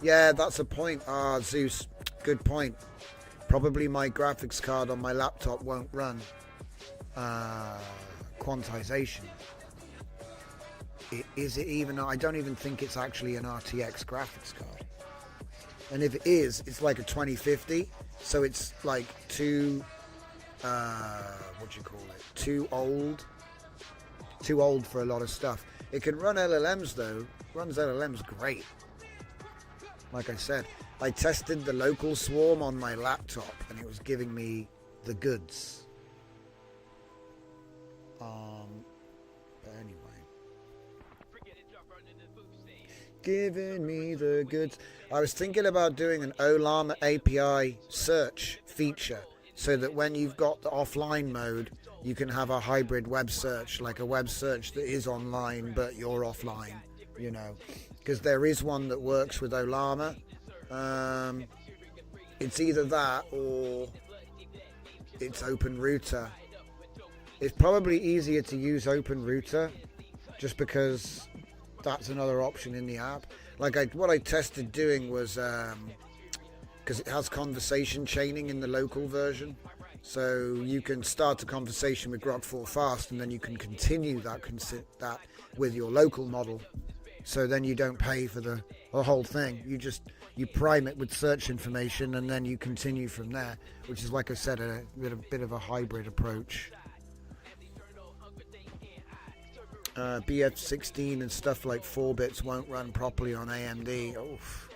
yeah, that's a point. Zeus, good point. Probably my graphics card on my laptop won't run quantization. Is it even? I don't even think it's actually an RTX graphics card. And if it is, it's like a 2050. So it's like too old for a lot of stuff. It can run LLMs though. Runs LLMs great. Like I said, I tested the local swarm on my laptop and it was giving me the goods. But anyway, giving me the goods. I was thinking about doing an Ollama API search feature so that when you've got the offline mode, you can have a hybrid web search, like a web search that is online but you're offline, you know, because there is one that works with Ollama. It's either that or it's OpenRouter. It's probably easier to use OpenRouter just because that's another option in the app. what I tested doing was, because it has conversation chaining in the local version. So you can start a conversation with Grok 4 Fast, and then you can continue that with your local model. So then you don't pay for the whole thing. You prime it with search information, and then you continue from there, which is, like I said, a bit of a hybrid approach. BF16 and stuff like 4-bits won't run properly on AMD. Oof.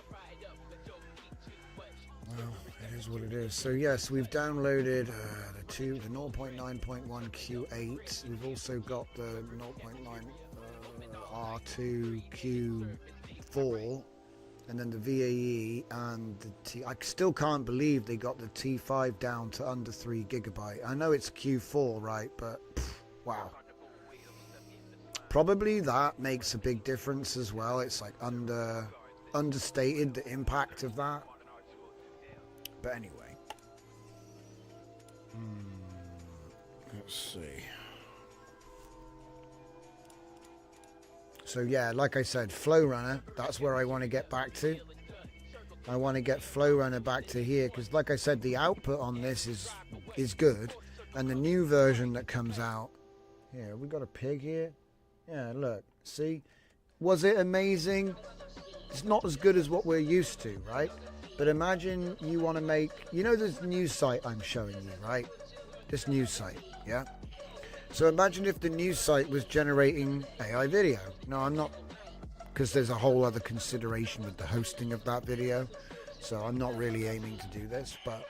Well, it is what it is. So yes, we've downloaded the 0.9.1 Q8. We've also got the 0.9 R2 Q4, and then the VAE and the T. I still can't believe they got the T5 down to under 3 gigabyte. I know it's Q4, right? But wow. Probably that makes a big difference as well. It's like understated the impact of that. But anyway, let's see. So yeah, like I said, Flow Runner, that's where I want to get back to. I want to get Flow Runner back to here because, like I said, the output on this is good, and the new version that comes out. Yeah, we got a pig here. Yeah, look, see, was it amazing? It's not as good as what we're used to, right? But imagine you want to make, this news site I'm showing you, right? This news site, yeah? So imagine if the news site was generating AI video. No, I'm not, because there's a whole other consideration with the hosting of that video. So I'm not really aiming to do this, but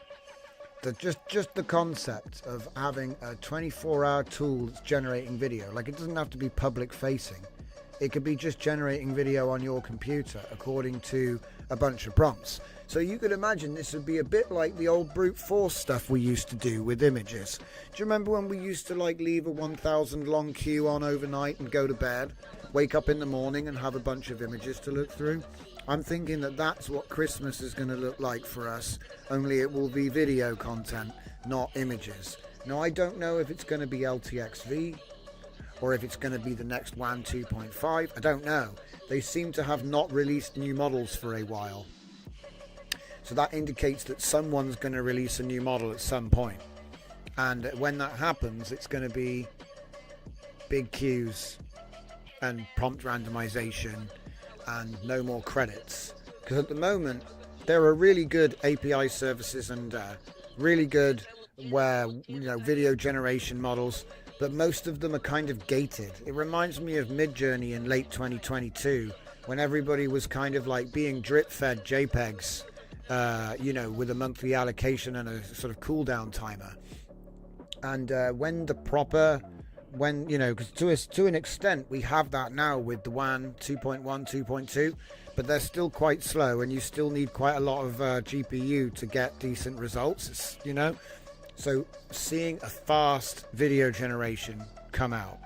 just the concept of having a 24-hour tool that's generating video. Like, it doesn't have to be public facing. It could be just generating video on your computer according to a bunch of prompts. So you could imagine this would be a bit like the old brute force stuff we used to do with images. Do you remember when we used to leave a 1,000 long queue on overnight and go to bed, wake up in the morning and have a bunch of images to look through? I'm thinking that that's what Christmas is going to look like for us, only it will be video content, not images. Now, I don't know if it's going to be LTXV or if it's going to be the next WAN 2.5. I don't know. They seem to have not released new models for a while. So that indicates that someone's going to release a new model at some point. And when that happens, it's going to be big queues and prompt randomization and no more credits. Because at the moment, there are really good API services and really good video generation models, but most of them are kind of gated. It reminds me of Midjourney in late 2022, when everybody was kind of like being drip-fed JPEGs, with a monthly allocation and a sort of cooldown timer. And because to an extent we have that now with the WAN 2.1, 2.2, but they're still quite slow, and you still need quite a lot of GPU to get decent results. So seeing a fast video generation come out,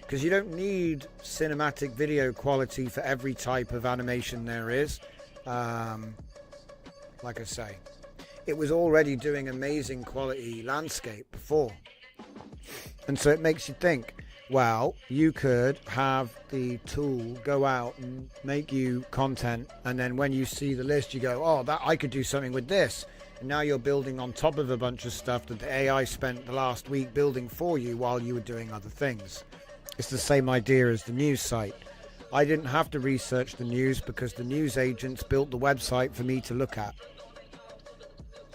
because you don't need cinematic video quality for every type of animation there is. Like I say, it was already doing amazing quality landscape before. And so it makes you think, well, you could have the tool go out and make you content, and then when you see the list, you go, oh, that I could do something with this. And now you're building on top of a bunch of stuff that the AI spent the last week building for you while you were doing other things. It's the same idea as the news site. I didn't have to research the news because the news agents built the website for me to look at.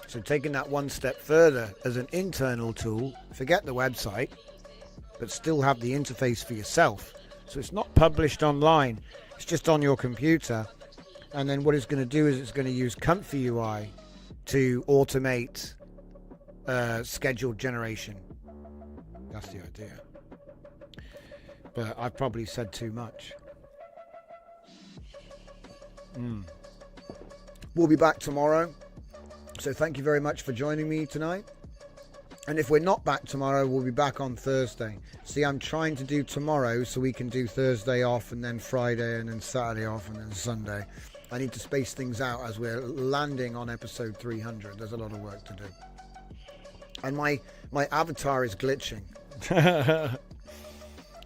So taking that one step further as an internal tool, forget the website, but still have the interface for yourself. So it's not published online, it's just on your computer. And then what it's going to do is it's going to use Comfy UI to automate scheduled generation. That's the idea. But I've probably said too much. We'll be back tomorrow. So thank you very much for joining me tonight. And if we're not back tomorrow, we'll be back on Thursday. See, I'm trying to do tomorrow so we can do Thursday off, and then Friday, and then Saturday off, and then Sunday. I need to space things out as we're landing on episode 300. There's a lot of work to do. And my avatar is glitching.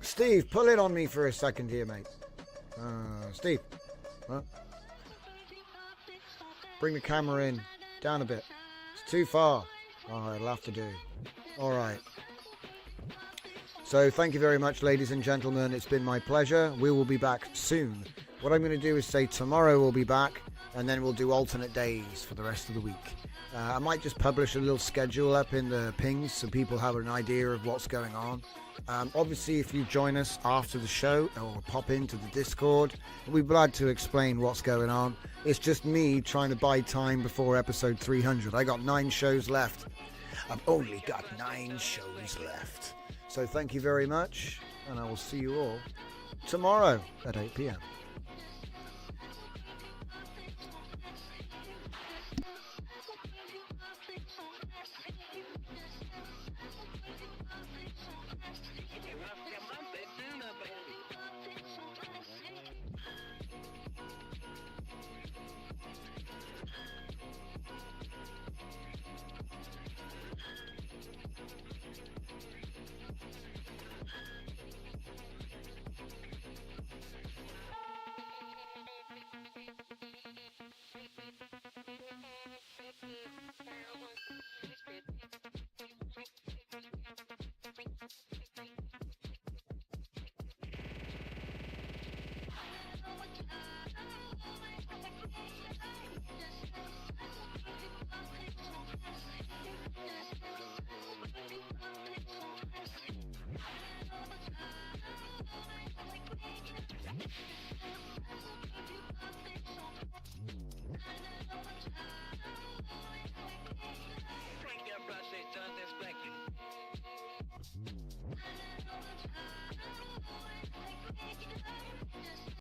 Steve, pull it on me for a second here, mate. Steve. Huh? Bring the camera in. Down a bit. It's too far. Oh, it'll have to do. Alright. So thank you very much, ladies and gentlemen. It's been my pleasure. We will be back soon. What I'm going to do is say tomorrow we'll be back, and then we'll do alternate days for the rest of the week. I might just publish a little schedule up in the pings so people have an idea of what's going on. Obviously, if you join us after the show or pop into the Discord, we'll be glad to explain what's going on. It's just me trying to buy time before episode 300. I got 9 shows left. I've only got 9 shows left. So thank you very much, and I will see you all tomorrow at 8 p.m.